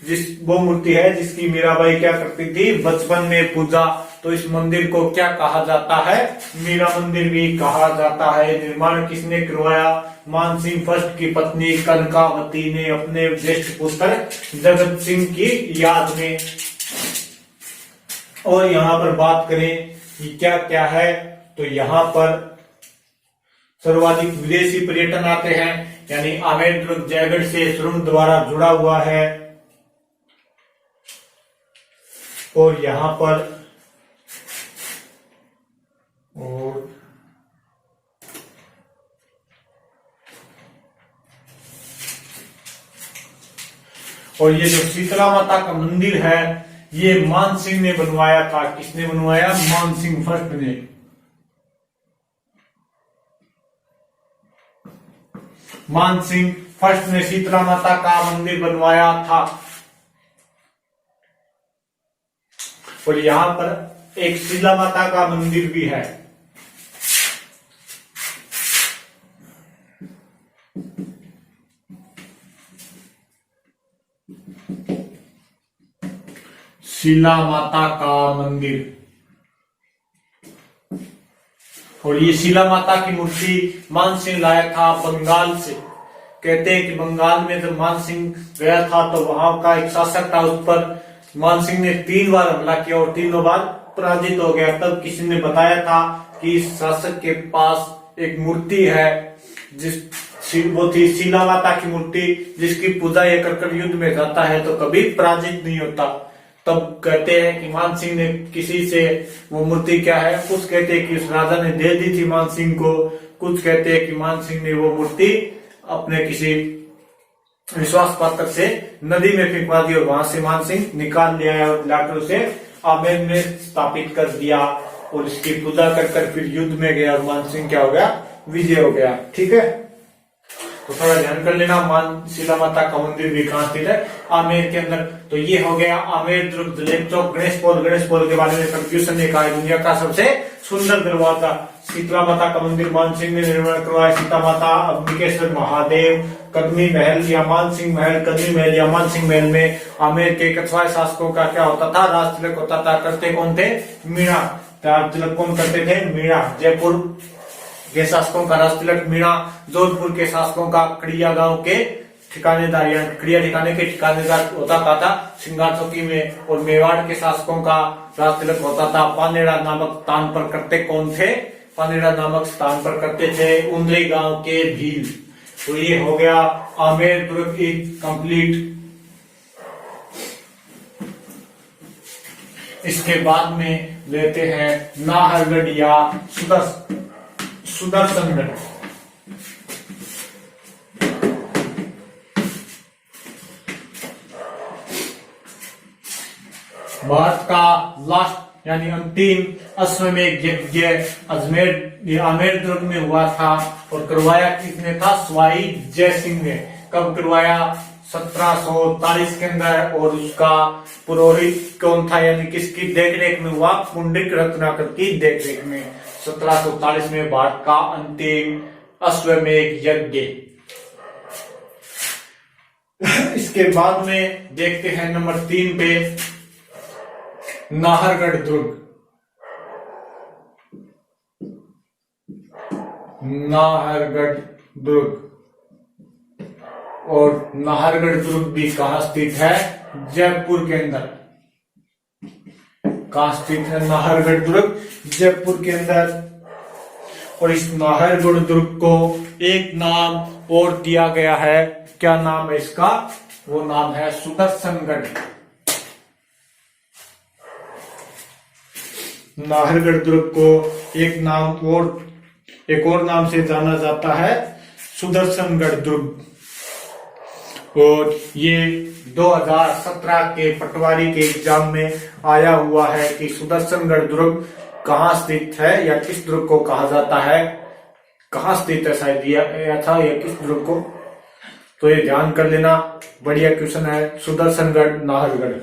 वो मूर्ति है जिसकी मीराबाई क्या करती थी, बचपन में पूजा। तो इस मंदिर को क्या कहा जाता है, मीरा मंदिर भी कहा जाता है। निर्माण किसने करवाया, मानसिंह फर्स्ट की पत्नी कनकावती ने अपने ज्येष्ठ पुत्र जगत सिंह की याद में। और यहाँ पर बात करें कि क्या क्या है, तो यहाँ पर सर्वाधिक विदेशी पर्यटन आते हैं, यानी आमेर दुर्ग जयगढ़ से सुरंग द्वारा जुड़ा हुआ है। और यहां पर और ये जो शीतला माता का मंदिर है ये मानसिंह ने बनवाया था। किसने बनवाया, मानसिंह फर्स्ट ने। मानसिंह फर्स्ट ने शीतला माता का मंदिर बनवाया था। और यहां पर एक शीतला माता का मंदिर भी है। शिला माता का मंदिर। और ये शिला माता की मूर्ति मानसिंह लाया था बंगाल से। कहते हैं कि बंगाल में जब मानसिंह गया था तो वहां का एक शासक था, उस पर मानसिंह ने 3 बार हमला किया और तीनों बार पराजित हो गया। तब किसी ने बताया था कि इस शासक के पास एक मूर्ति है, वो थी शिला माता की मूर्ति, जिसकी पूजा ये कर युद्ध में जाता है तो कभी पराजित नहीं होता। तब कहते हैं कि मानसिंह ने किसी से वो मूर्ति क्या है, कुछ कहते हैं कि उस राजा ने दे दी थी मानसिंह को, कुछ कहते हैं कि मानसिंह ने वो मूर्ति अपने किसी विश्वास पात्र से नदी में फेंकवा दी और वहां से मानसिंह निकाल लिया और लाकर उसे आमेर में स्थापित कर दिया और इसकी पूजा कर फिर युद्ध में गया और मानसिंह क्या हो गया, विजय हो गया। ठीक है, तो थोड़ा ध्यान कर लेना। शिला माता का मंदिर भी कहाँ स्थित है, आमेर के अंदर। तो ये हो गया आमेर दुर्ग, जलेब चौक, गणेश पोल के बारे में कंफ्यूजन ने कहा दुनिया का सबसे सुंदर दरवाजा। शीतला माता का मंदिर मानसिंह ने निर्माण करवाया। सीता माता, अम्बिकेश्वर महादेव, कदमी महल या मानसिंह महल, कदमी महल या मानसिंह महल में आमेर के कछवाए शासकों का क्या होता था, राज तिलक होता था। करते कौन थे, मीणा। राज तिलक कौन करते थे, मीणा। जयपुर के शासकों का राज तिलक मीणा, जोधपुर के शासकों का कड़िया गांव के ठिकानेदार या कड़िया ठिकाने के ठिकानेदार होता था श्रृंगार चौकी में। और मेवाड़ के शासकों का राज तिलक होता था पानेड़ा नामक स्थान पर। करते कौन थे, पानेड़ा नामक स्थान पर करते थे उंदरी गांव के भील। तो ये हो गया आमेर दुर्ग इज कंप्लीट। इसके बाद में लेते हैं नाहरगढ़ या सुदर्शनगढ़। भारत का लास्ट यानी अंतिम अश्वमेध यज्ञ आमेर दुर्ग में हुआ था और करवाया किसने था, सवाई जय सिंह ने। कब करवाया, 1743 के अंदर। और उसका पुरोहित कौन था, यानी किसकी देखरेख में हुआ, पुंडरिक रत्नाकर की देखरेख में। 1743 में भारत का अंतिम अश्वमेध यज्ञ। इसके बाद में देखते हैं नंबर 3 पे नाहरगढ़ दुर्ग। नाहरगढ़ दुर्ग, और नाहरगढ़ दुर्ग भी कहां स्थित है, जयपुर के अंदर। कहां स्थित है नाहरगढ़ दुर्ग, जयपुर के अंदर। और इस नाहरगढ़ दुर्ग को एक नाम और दिया गया है, क्या नाम है इसका, वो नाम है सुदर्शनगढ़। नाहरगढ़ दुर्ग को एक और नाम से जाना जाता है, सुदर्शनगढ़ दुर्ग। और ये 2017 के पटवारी के एग्जाम में आया हुआ है कि सुदर्शनगढ़ दुर्ग कहाँ स्थित है या किस दुर्ग को कहा जाता है, कहाँ स्थित है, शायद यह था या किस दुर्ग को। तो ये ध्यान कर लेना, बढ़िया क्वेश्चन है, सुदर्शनगढ़ नाहरगढ़।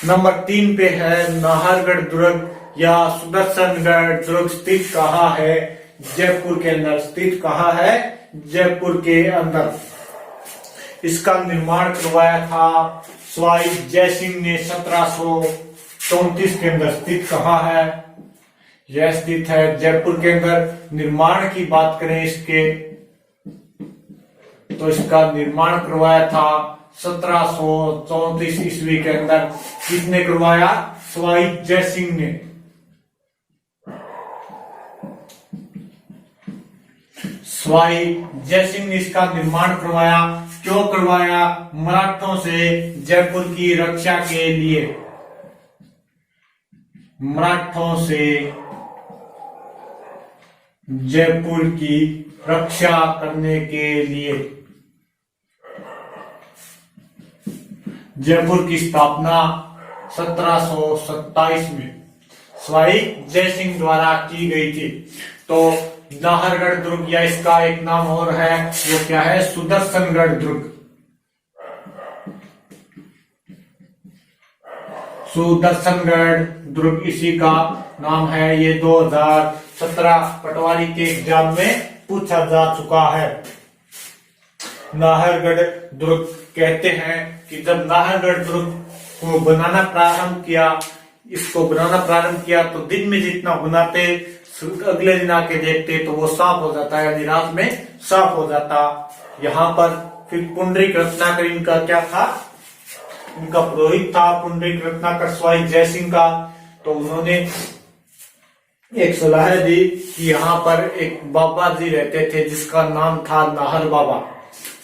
नंबर 3 पे है नाहरगढ़ दुर्ग या सुदर्शनगढ़ दुर्ग स्थित कहाँ है, जयपुर के अंदर। स्थित कहाँ है, जयपुर के अंदर। इसका निर्माण करवाया था सवाई जय सिंह ने 1734 के अंदर। स्थित कहाँ है, यह स्थित है जयपुर के अंदर। निर्माण की बात करें इसके, तो इसका निर्माण करवाया था 1734 ईस्वी के अंदर। किसने करवाया, सवाई जय सिंह ने। सवाई जय सिंह ने इसका निर्माण करवाया। क्यों करवाया, मराठों से जयपुर की रक्षा के लिए। मराठों से जयपुर की रक्षा करने के लिए जयपुर की स्थापना 1727 में सवाई जयसिंह द्वारा की गई थी। तो नाहरगढ़ दुर्ग या इसका एक नाम और है, वो क्या है, सुदर्शनगढ़ दुर्ग। सुदर्शनगढ़ दुर्ग इसी का नाम है। ये 2017 पटवारी के एग्जाम में पूछा जा चुका है। नाहरगढ़ दुर्ग कहते हैं कि जब नाहरगढ़ दुर्ग को बनाना प्रारंभ किया, तो दिन में जितना बनाते अगले दिन आके देखते तो वो साफ हो जाता है, यानी रात में साफ हो जाता। यहाँ पर फिर पुंडरीक रत्नाकर इनका क्या था, इनका पुरोहित था पुंडरीक रत्नाकर स्वाई जयसिंह का। तो उन्होंने एक सलाह दी कि यहाँ पर एक बाबा जी रहते थे जिसका नाम था नाहर बाबा।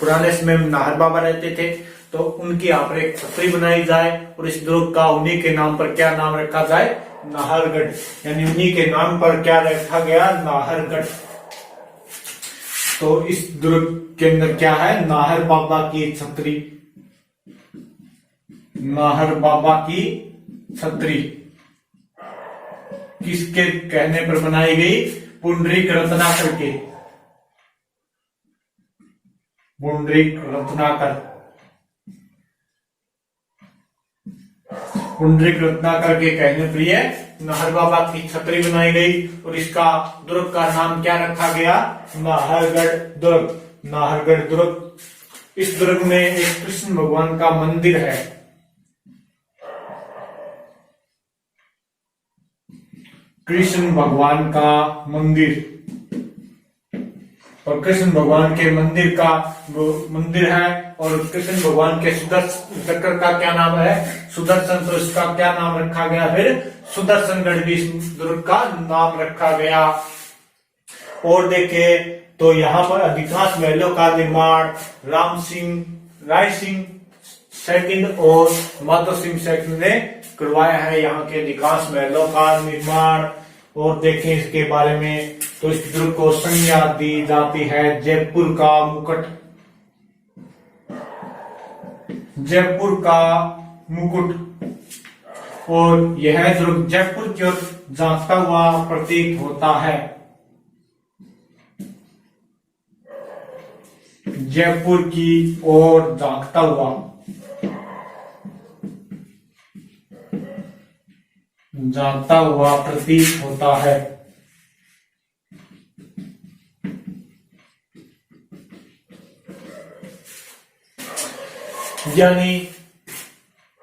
पुराने समय में नाहर बाबा रहते थे, तो उनकी यहाँ पर एक छतरी बनाई जाए और इस दुर्ग का उन्हीं के नाम पर क्या नाम रखा जाए, नाहरगढ़, यानी उन्हीं के नाम पर क्या रखा गया, नाहरगढ़। तो इस दुर्ग के अंदर क्या है, नाहर बाबा की छतरी, नाहर बाबा की छतरी किसके कहने पर बनाई गई, पुंडरीक रत्नाकर के, पुंडरीक रत्नाकर, पुंडरीक रत्नाकर के कहने पर यह नाहर बाबा की छतरी बनाई गई और इसका दुर्ग का नाम क्या रखा गया, नाहरगढ़ दुर्ग, नाहरगढ़ दुर्ग। इस दुर्ग में एक कृष्ण भगवान का मंदिर है, कृष्ण भगवान का मंदिर, और कृष्ण भगवान के मंदिर का मंदिर है। और कृष्ण भगवान के सुदर्शन चक्र का क्या नाम है, सुदर्शन, तो इसका क्या नाम रखा गया, फिर सुदर्शनगढ़ भी दुर्ग का नाम रखा गया। और देखे तो यहाँ पर अधिकांश महलों का निर्माण राय सिंह सेकंड और माधव सिंह सेकंड ने करवाया है, यहाँ के अधिकांश महलों का निर्माण। और देखें इसके बारे में, तो इस दुर्ग को संज्ञा दी जाती है जयपुर का मुकुट, जयपुर का मुकुट। और यह दुर्ग जयपुर की ओर झांकता हुआ प्रतीत होता है, जयपुर की ओर झांकता हुआ, जानता हुआ प्रतीत होता है। यानी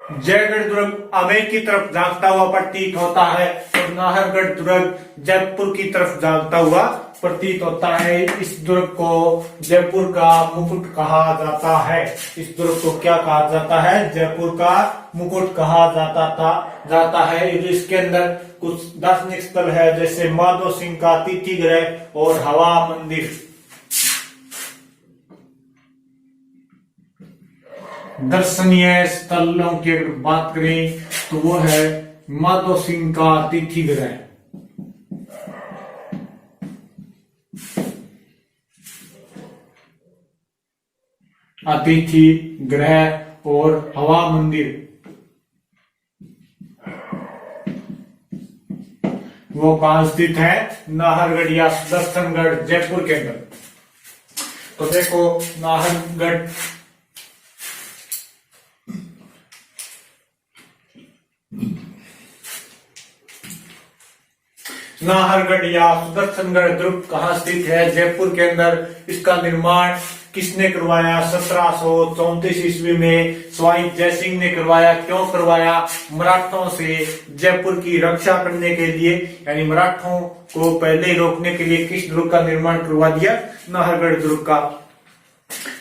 जयगढ़ दुर्ग अमेर की तरफ झांकता हुआ प्रतीत होता है और नाहरगढ़ दुर्ग जयपुर की तरफ झांकता हुआ प्रतीत होता है। इस दुर्ग को जयपुर का मुकुट कहा जाता है। इस दुर्ग को क्या कहा जाता है, जयपुर का मुकुट कहा जाता है। इसके अंदर कुछ दार्शनिक स्थल है, जैसे माधव सिंह का तिथि गृह और हवा मंदिर। दर्शनीय स्थलों की अगर बात करें तो वो है माधव सिंह का तिथि गृह, अतिथि गृह और हवा मंदिर, वो कहां स्थित है, नाहरगढ़ या सुदर्शनगढ़ जयपुर के अंदर। तो देखो नाहरगढ़ या सुदर्शनगढ़ दुर्ग कहाँ स्थित है, जयपुर के अंदर। इसका निर्माण किसने करवाया, 1734 ईस्वी में स्वाई जयसिंह ने करवाया। क्यों करवाया, मराठों से जयपुर की रक्षा करने के लिए, यानी मराठों को पहले ही रोकने के लिए किस दुर्ग का निर्माण करवा दिया, नाहरगढ़ दुर्ग का।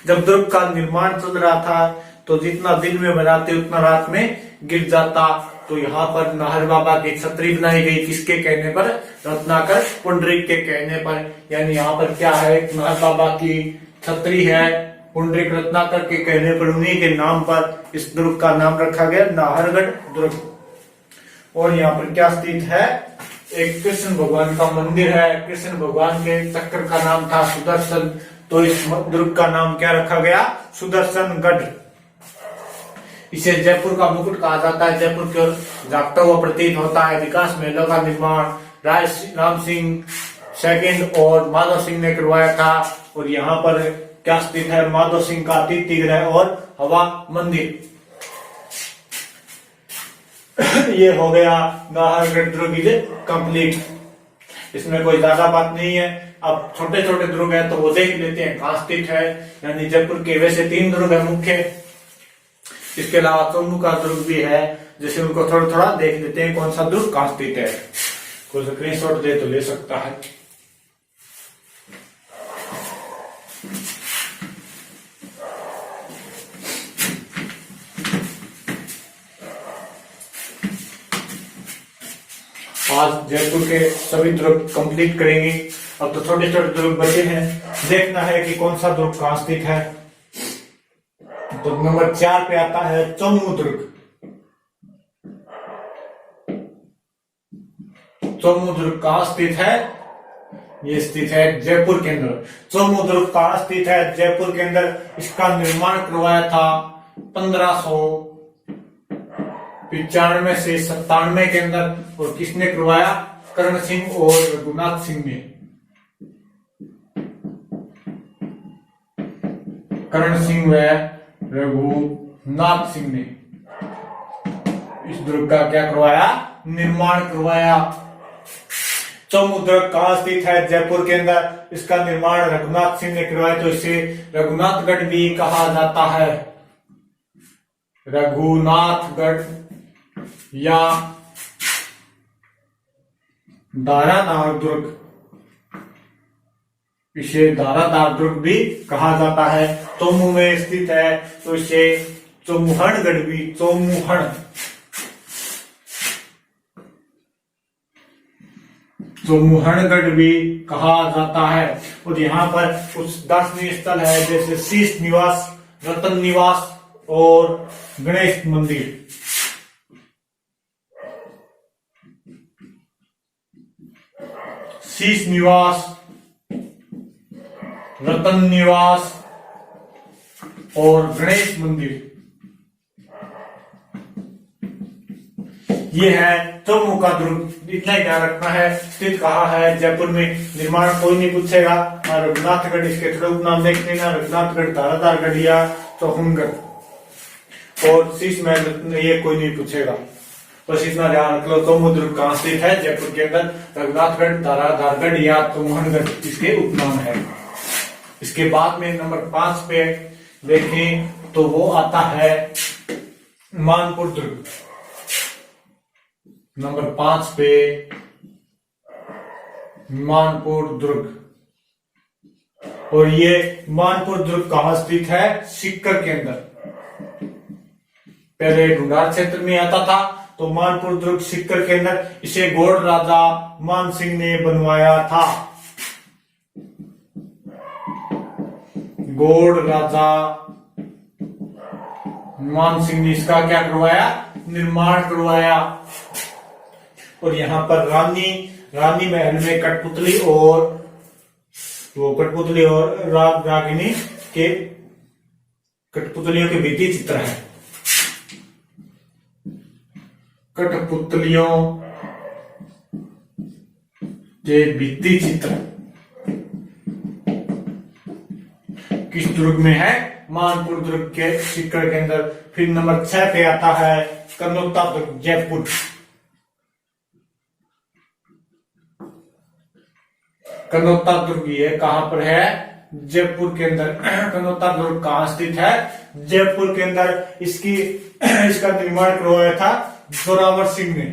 जब दुर्ग का निर्माण चल रहा था तो जितना दिन में बनाते उतना रात में गिर जाता। तो यहाँ पर नाहर बाबा की छतरी बनाई गई, किसके कहने पर, रत्नाकर पुंडरीक के कहने पर। यानी यहाँ पर क्या है, नाहर बाबा की छतरी है, पुंडरीक रत्नाकर के कहने पर, उन्हीं के नाम पर इस दुर्ग का नाम रखा गया, नाहरगढ़ दुर्ग। और यहाँ पर क्या स्थित है, एक कृष्ण भगवान का मंदिर है। कृष्ण भगवान के चक्र का नाम था सुदर्शन, तो इस दुर्ग का नाम क्या रखा गया, सुदर्शनगढ़। इसे जयपुर का मुकुट कहा जाता है। जयपुर की ओर जागता हुआ प्रतीत होता है। विकास महलों का निर्माण राम सिंह सेकंड और माधव सिंह ने करवाया था। और यहाँ पर क्या स्थित है? माधव सिंह का अतिथि गृह और हवा मंदिर। ये हो गया नाहरगढ़ दुर्ग कंप्लीट। इसमें कोई ज्यादा बात नहीं है। अब छोटे छोटे दुर्ग है तो वो देख लेते हैं कहाँ स्थित है। यानी जयपुर के वैसे 3 दुर्ग है मुख्य, इसके अलावा चोमू का दुर्ग भी है, जैसे उनको थोड़ा थोड़ा देख लेते हैं कौन सा दुर्ग कहाँ स्थित है। कोई स्क्रीनशॉट दे तो ले सकता है। आज जयपुर के सभी दुर्ग कंप्लीट करेंगे। अब तो छोटे छोटे दुर्ग बचे हैं, देखना है कि कौन सा दुर्ग कहाँ स्थित है। तो नंबर 4 पे आता है चोमू दुर्ग। चोमू दुर्ग कहाँ स्थित है? ये स्थित है जयपुर के अंदर। चोमू दुर्ग कहाँ स्थित है? जयपुर के अंदर। इसका निर्माण करवाया था 1595 से 97 के अंदर। और किसने करवाया? करण सिंह और रघुनाथ सिंह ने। करण सिंह व रघुनाथ सिंह ने इस दुर्ग का क्या करवाया? निर्माण करवाया। चोमू दुर्ग कहाँ स्थित है? जयपुर के अंदर। इसका निर्माण रघुनाथ सिंह ने करवाया, तो इसे रघुनाथगढ़ भी कहा जाता है। रघुनाथगढ़ या दारादार दुर्ग, इसे दारादार दुर्ग भी कहा जाता है। चोमू में स्थित है तो इसे चोमुहणगढ़ भी चोमुहणगढ़ भी कहा जाता है। और यहाँ पर कुछ दर्शनीय स्थल है, जैसे शीश निवास, रतन निवास और गणेश मंदिर। शीश निवास, रतन निवास और गणेश मंदिर, ये है चोमू का दुर्ग। इतना ही ध्यान रखना है। स्थित कहाँ है? जयपुर में। निर्माण कोई नहीं पूछेगा। रघुनाथगढ़ इसके थोड़े उपनाम देख लेना, रघुनाथगढ़, दारादारगढ़ या चौहनगढ़। और शीश महल ये कोई नहीं पूछेगा, बस इतना ध्यान रख लो। चोमू दुर्ग कहाँ स्थित है? जयपुर के अंदर। रघुनाथगढ़, दारादारगढ़ या चौहनगढ़ इसके उपनाम है। इसके बाद में नंबर 5 पे देखें तो वो आता है मानपुर दुर्ग। नंबर 5 पे मानपुर दुर्ग। और ये मानपुर दुर्ग कहाँ स्थित है? सीकर के अंदर। पहले ढूंढार क्षेत्र में आता था, तो मानपुर दुर्ग सीकर के अंदर। इसे गौड़ राजा मान सिंह ने बनवाया था। गौड़ राजा मान सिंह ने इसका क्या करवाया? निर्माण करवाया। और यहाँ पर रानी महल में कठपुतली और रागिनी के कठपुतलियों के भित्ति चित्र है। कठपुतलियों के भित्ति चित्र किस दुर्ग में है? मानपुर दुर्ग के सीकर के अंदर। फिर नंबर 6 पे आता है कनौता दुर्ग, जयपुर। कनौता दुर्ग ये कहां पर है? जयपुर के अंदर। कनौता दुर्ग कहां स्थित है? जयपुर के अंदर। इसका निर्माण करवाया था जोरावर सिंह ने।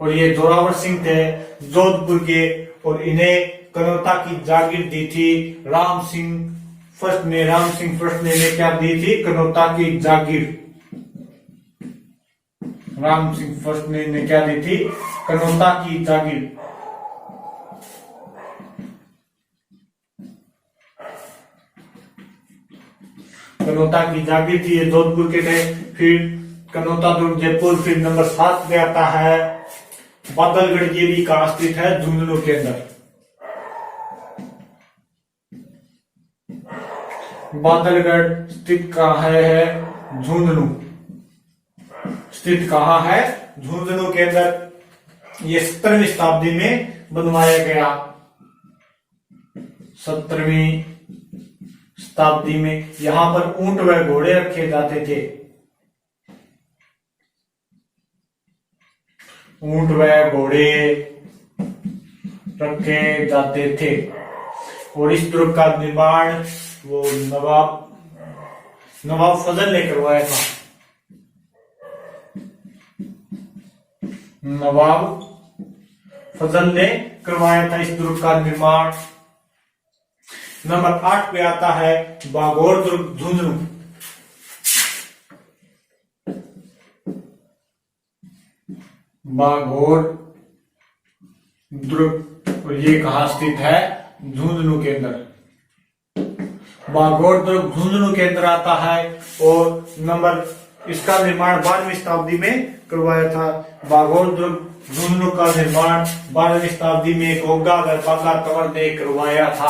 और ये जोरावर सिंह थे जोधपुर के, और इन्हें कनौता की जागीर दी थी राम सिंह फर्स्ट ने इन्हें क्या दी थी? कनौता की जागीर। राम सिंह फर्स्ट ने इन्हें क्या दी थी? कनौता की जागीर। कनौता की जागीर थी, ये जोधपुर के थे। फिर कनौता दुर्ग जयपुर। फिर नंबर 7 पे आता है बादलगढ़। ये भी कहां स्थित है? झुंझुनू के अंदर। बादलगढ़ स्थित कहाँ है? झुंझुनू। स्थित कहाँ है? झुंझुनू के अंदर। ये 17वीं शताब्दी में बनवाया गया। 17वीं शताब्दी में यहां पर ऊंट व घोड़े रखे जाते थे। ऊंट व घोड़े रखे जाते थे। और इस दुर्ग का निर्माण वो नवाब फजल ने करवाया था। नवाब फजल ने करवाया था इस दुर्ग का निर्माण। नंबर 8 पे आता है बाघोर दुर्ग झुंझुनू। बाघोर दुर्ग, और ये कहां स्थित है? झुंझुनू के अंदर। बाघोर दुर्ग झुंझुनू के अंदर आता है। और नंबर इसका निर्माण 12वीं शताब्दी में करवाया था। बाघोर दुर्ग झुंझुनू का निर्माण 12वीं शताब्दी में गोगा बागा तंवर ने करवाया था।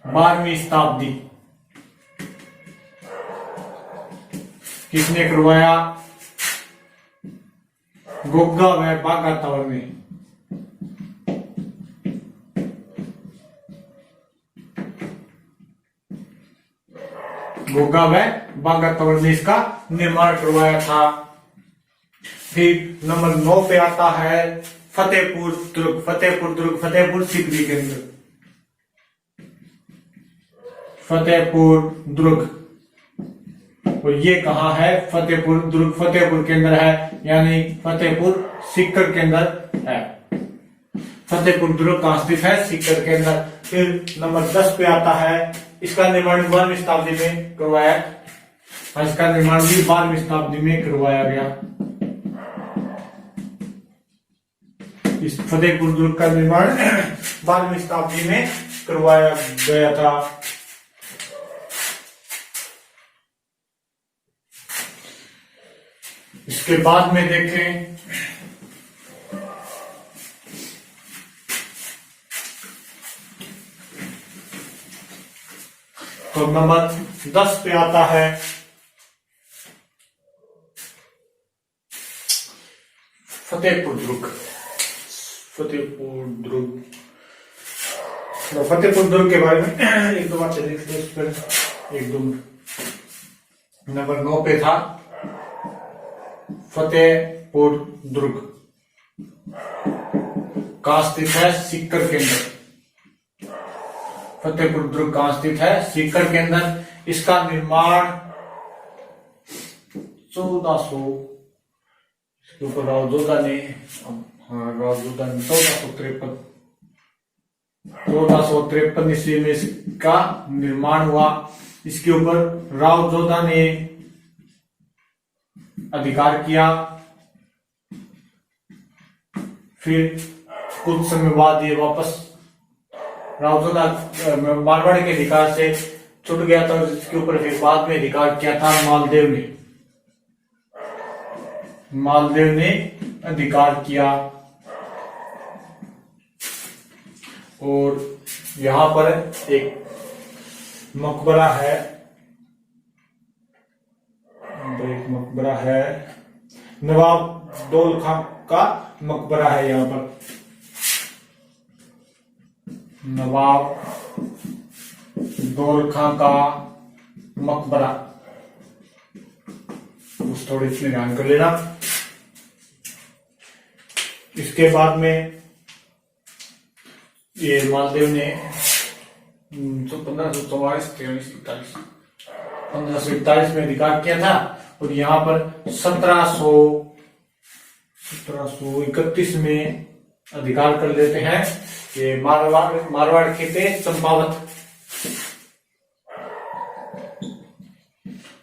12वीं शताब्दी किसने करवाया? गोगा व बागा तंवर ने। गोगा व बागा तंवर ने इसका निर्माण करवाया था। फिर नंबर 9 पे आता है फतेहपुर दुर्ग। फतेहपुर दुर्ग फतेहपुर सीकरी के अंदर। फतेहपुर दुर्ग, और ये कहां है? फतेहपुर दुर्ग फतेहपुर के अंदर है, यानी फतेहपुर सीकर के अंदर है। फतेहपुर दुर्ग कहां स्थित है? सीकर के अंदर। फिर नंबर 10 पे आता है, इसका निर्माण 12वीं शताब्दी में करवाया। इसका निर्माण भी 12वीं शताब्दी में करवाया गया। इस फतेहपुर दुर्ग का निर्माण 12वीं शताब्दी में करवाया गया था। इसके बाद में देखें तो नंबर 10 पे आता है फतेहपुर दुर्ग। फतेहपुर दुर्ग, फतेहपुर दुर्ग के बारे में एक दो बात देख लो। इस पर एक दो नंबर 9 पे था फतेहपुर दुर्ग। कहां स्थित है? सीकर के अंदर। फतेहपुर दुर्ग कहां स्थित है? सीकर के अंदर। इसका निर्माण 1400, इसके ऊपर राव जोधा ने, राव जोधा ने 1453 ईस्वी में इसका निर्माण हुआ। इसके ऊपर राव जोधा ने अधिकार किया। फिर कुछ समय बाद ये वापस राव जोधा मारवाड़ के अधिकार से छूट गया था। इसके ऊपर फिर बाद में अधिकार किया था मालदेव ने। मालदेव ने अधिकार किया। और यहां पर एक मकबरा है, एक मकबरा है, नवाब दौल खां का मकबरा है। यहां पर नवाब दौल खां का मकबरा, उस थोड़ी इसमें ध्यान कर लेना। इसके बाद में ये मालदेव ने 1541 में अधिकार किया था। और यहाँ पर 1731 में अधिकार कर लेते हैं। ये मारवाड़ के थे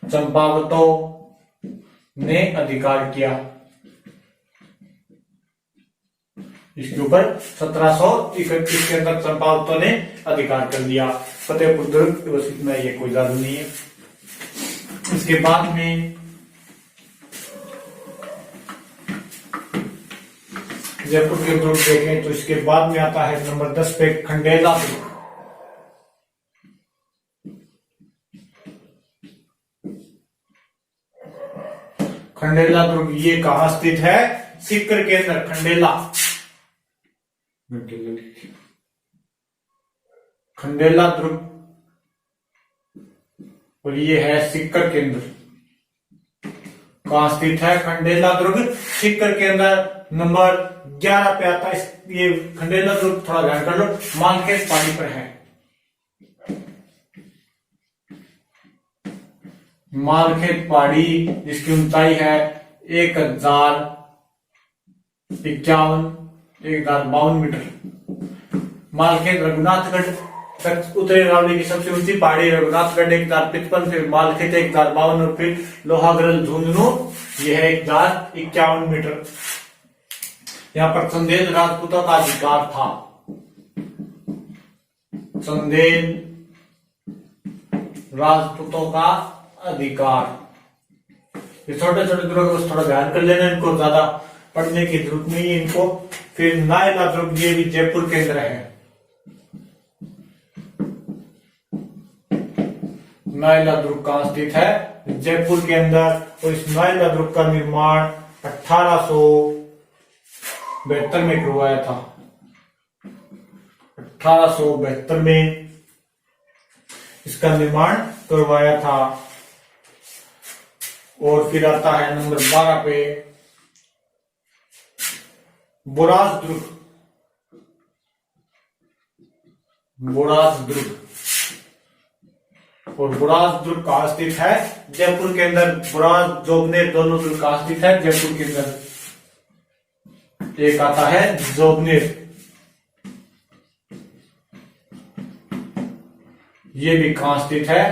चंपावतों ने अधिकार किया। इसके ऊपर 1731 के अंदर चंपावतों ने अधिकार कर लिया। फतेहपुर दुर्ग बस इतना ही है, कोई ज्यादा नहीं है। इसके बाद में जयपुर के दुर्ग देखें तो इसके बाद में आता है नंबर 10 पे खंडेला दुर्ग। खंडेला दुर्ग ये कहाँ स्थित है? सीकर के अंदर खंडेला, खंडेला दुर्ग, और ये है सीकर के अंदर। कहाँ स्थित है खंडेला दुर्ग? सीकर के अंदर। नंबर 11 पे आता है ये खंडेला दुर्ग, थोड़ा ध्यान कर लो, मालखेत पहाड़ी पर है। मालखेत पहाड़ी जिसकी ऊंचाई है 1052 मीटर। मालखेत रघुनाथगढ़ तक उत्तरी अरावली की सबसे ऊंची पहाड़ी रघुनाथगढ़ 1055, फिर मालखेत 1052 और फिर लोहागढ़ झुंझुनू यह है 1051 मीटर। यहाँ पर चंदेल राजपूतों का अधिकार था। चंदेल राजपूतों का अधिकार। ये छोटे छोटे दुर्ग बस थोड़ा ध्यान कर लेना, इनको ज्यादा पढ़ने की जरूरत नहीं है इनको। फिर नायला दुर्ग ये भी जयपुर के अंदर है। नायला दुर्ग कहाँ स्थित है? जयपुर के अंदर। और इस नायला दुर्ग का निर्माण 1872 में करवाया था। 1872 में इसका निर्माण करवाया था। और फिर आता है नंबर 12 पे बोराज दुर्ग। बोराज दुर्ग, और बोराज दुर्ग कहाँ स्थित है? जयपुर के अंदर। बोराज जोगनेर दोनों दुर्ग कहाँ स्थित है? जयपुर के अंदर। एक आता है जोगनेर, ये भी कहाँ स्थित है?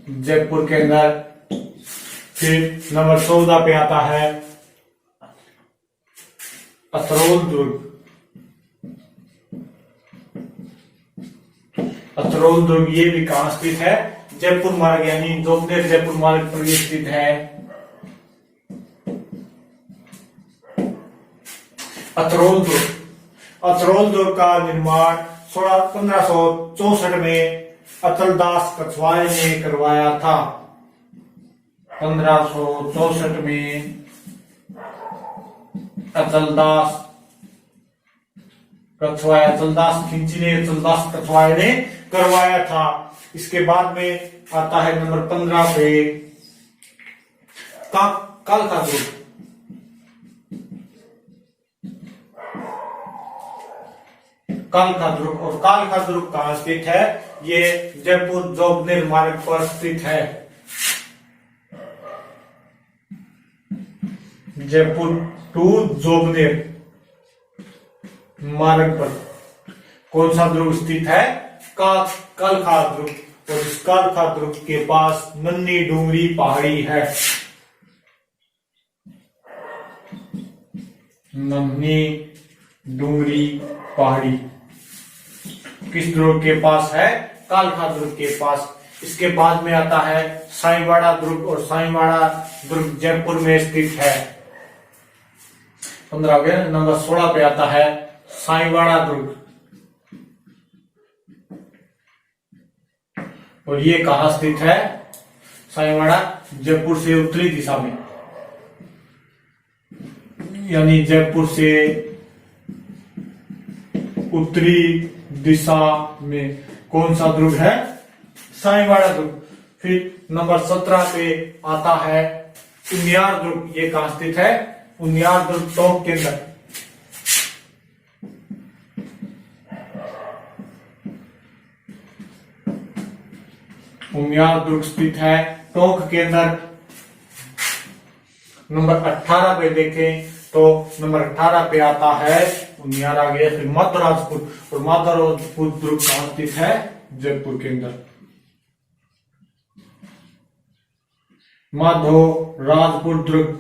जयपुर के अंदर। फिर नंबर 14 पे आता है अतरोल दुर्ग। अतरोल दुर्ग ये भी कहाँ स्थित है? जयपुर मार्ग, यानी जोगनेर जयपुर मार्ग पर ये स्थित है। अतरोल दुर्ग। अतरोल दुर्ग का निर्माण 1564 में अतलदास कछवाए ने करवाया था। 1564 में अतलदास कछवाए, अतलदास खिंची ने, अतलदास कछवाए ने करवाया था। इसके बाद में आता है नंबर 15 पे कालका दुर्ग। कालका दुर्ग, और कालका दुर्ग कहाँ स्थित है? ये जयपुर जोगनेर मार्ग पर स्थित है। जयपुर टू जोगनेर मार्ग पर कौन सा दुर्ग स्थित है? कालका दुर्ग। और इस कालका दुर्ग के पास नन्ही डूंगरी पहाड़ी है। नन्ही डूंगरी पहाड़ी किस दुर्ग के पास है? कालका दुर्ग के पास। इसके बाद में आता है साईवाड़ा दुर्ग, और साईवाड़ा दुर्ग जयपुर में स्थित है। 15 हो गया। नंबर 16 पे आता है साईवाड़ा दुर्ग, और ये कहाँ स्थित है? साईवाड़ा जयपुर से उत्तरी दिशा में, यानी जयपुर से उत्तरी दिशा में कौन सा दुर्ग है? साईवाड़ा दुर्ग। फिर नंबर 17 पे आता है उनियार दुर्ग। ये कहाँ स्थित है? उनियार दुर्ग टोंक के अंदर। उनियार दुर्ग स्थित है टोंक के अंदर। नंबर 18 पे देखें तो नंबर 18 पे आता है उनियार आ गया। फिर माधोराजपुर, और माधोराजपुर दुर्ग कहाँ स्थित है? जयपुर के अंदर। माधोराजपुर दुर्ग,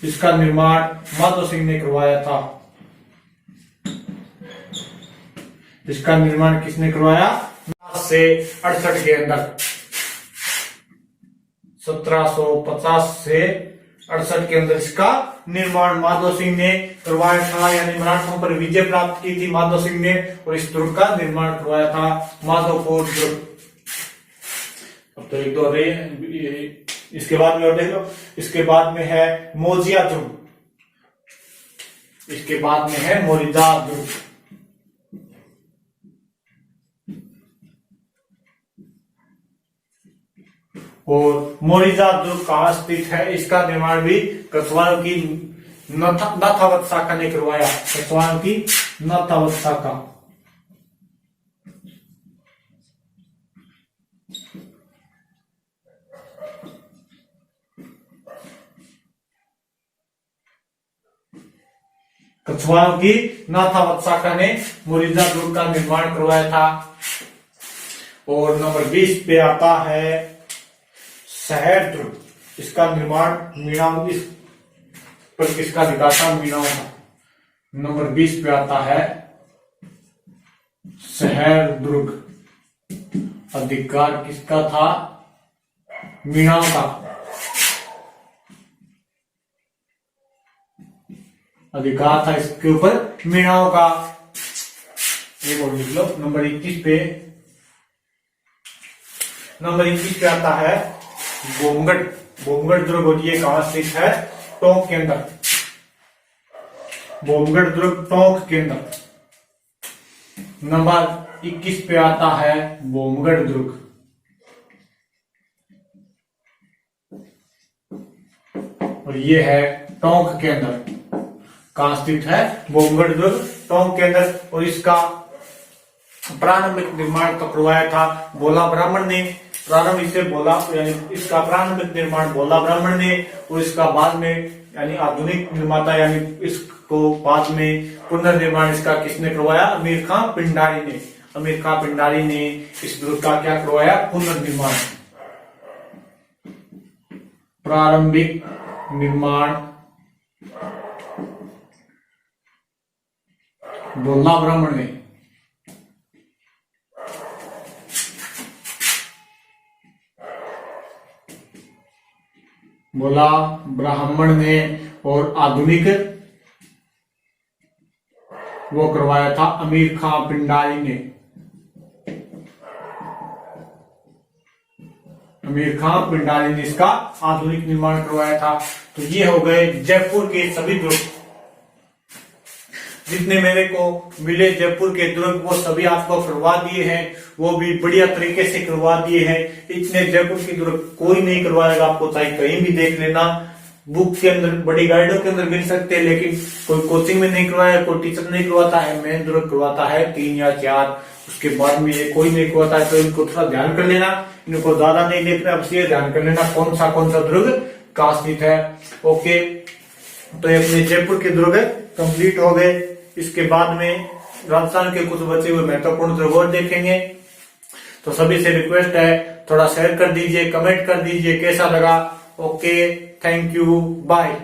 इसका निर्माण माधो सिंह ने करवाया था। इसका निर्माण किसने करवाया? से 68 के अंदर। 1750 से 68 के अंदर इसका निर्माण माधो सिंह ने करवाया था, यानी मराठों पर विजय प्राप्त की थी माधो सिंह ने, और इस दुर्ग का निर्माण करवाया था माधोपुर दुर्ग। अब तो एक दो इसके बाद में और देख लो, इसके बाद में है मोजिया दुर्ग, इसके बाद में है मोरिदा दुर्ग। और मोरिदा दुर्ग कहाँ स्थित है, इसका निर्माण भी कछवारों की नथावत शाखा ने करवाया, कछवारों की नथावत शाखा। कछवारों की नाथावत शाखा ने मोरिदा दुर्ग का निर्माण करवाया था। और नंबर 20 पे आता है शहर दुर्ग, इसका निर्माण मीणाओं, इस पर किसका अधिकार था, मीणाओं का। नंबर 20 पे आता है शहर दुर्ग, अधिकार किसका था, मीणाओं का, अधिकार था इसके ऊपर मीणाओं का। ये बोल लिख लो। नंबर 21 पे, नंबर 21 पे आता है बोमगढ़, बोमगढ़ दुर्ग, और ये कहां स्थित है, टोंक के अंदर, बोमगढ़ दुर्ग टोंक के अंदर। नंबर 21 पे आता है बोमगढ़ दुर्ग, और ये है टोंक के अंदर, कहां स्थित है, बोमगढ़ दुर्ग टोंक के अंदर। और इसका प्रारंभिक निर्माण तो करवाया था भोला ब्राह्मण ने, प्रारंभ इसे बोला, यानी इसका प्रारंभिक निर्माण भोला ब्राह्मण ने, और इसका बाद में यानी आधुनिक निर्माता, यानी इसको बाद में पुनर्निर्माण इसका किसने करवाया, अमीर खां पिंडारी ने, अमीर खां पिंडारी ने इस दुर्ग का क्या करवाया, पुनर्निर्माण। प्रारंभिक निर्माण भोला ब्राह्मण ने, भोला ब्राह्मण ने, और आधुनिक वो करवाया था अमीर खां पिंडारी ने, अमीर खां पिंडारी ने इसका आधुनिक निर्माण करवाया था। तो ये हो गए जयपुर के सभी दुर्ग, जितने मेरे को मिले जयपुर के दुर्ग वो सभी आपको करवा दिए हैं, वो भी बढ़िया तरीके से करवा दिए हैं। इतने जयपुर के दुर्ग कोई नहीं करवाएगा आपको, चाहे कहीं भी देख लेना, बुक के अंदर, बड़ी गाइडों के अंदर मिल सकते हैं, लेकिन कोई कोचिंग में नहीं करवाया, कोई टीचर नहीं करवाता है, मेन दुर्ग करवाता है 3 या 4, उसके बाद में ये कोई नहीं करवाता है। तो इनको थोड़ा ध्यान कर लेना, इनको ज्यादा नहीं देखना, बस ये ध्यान कर लेना कौन सा दुर्ग कहां स्थित है। ओके, तो ये अपने जयपुर के दुर्ग कंप्लीट हो गए। इसके बाद में राजस्थान के कुछ बचे हुए महत्वपूर्ण दुर्ग और देखेंगे। तो सभी से रिक्वेस्ट है थोड़ा शेयर कर दीजिए, कमेंट कर दीजिए कैसा लगा। Okay, thank you, bye.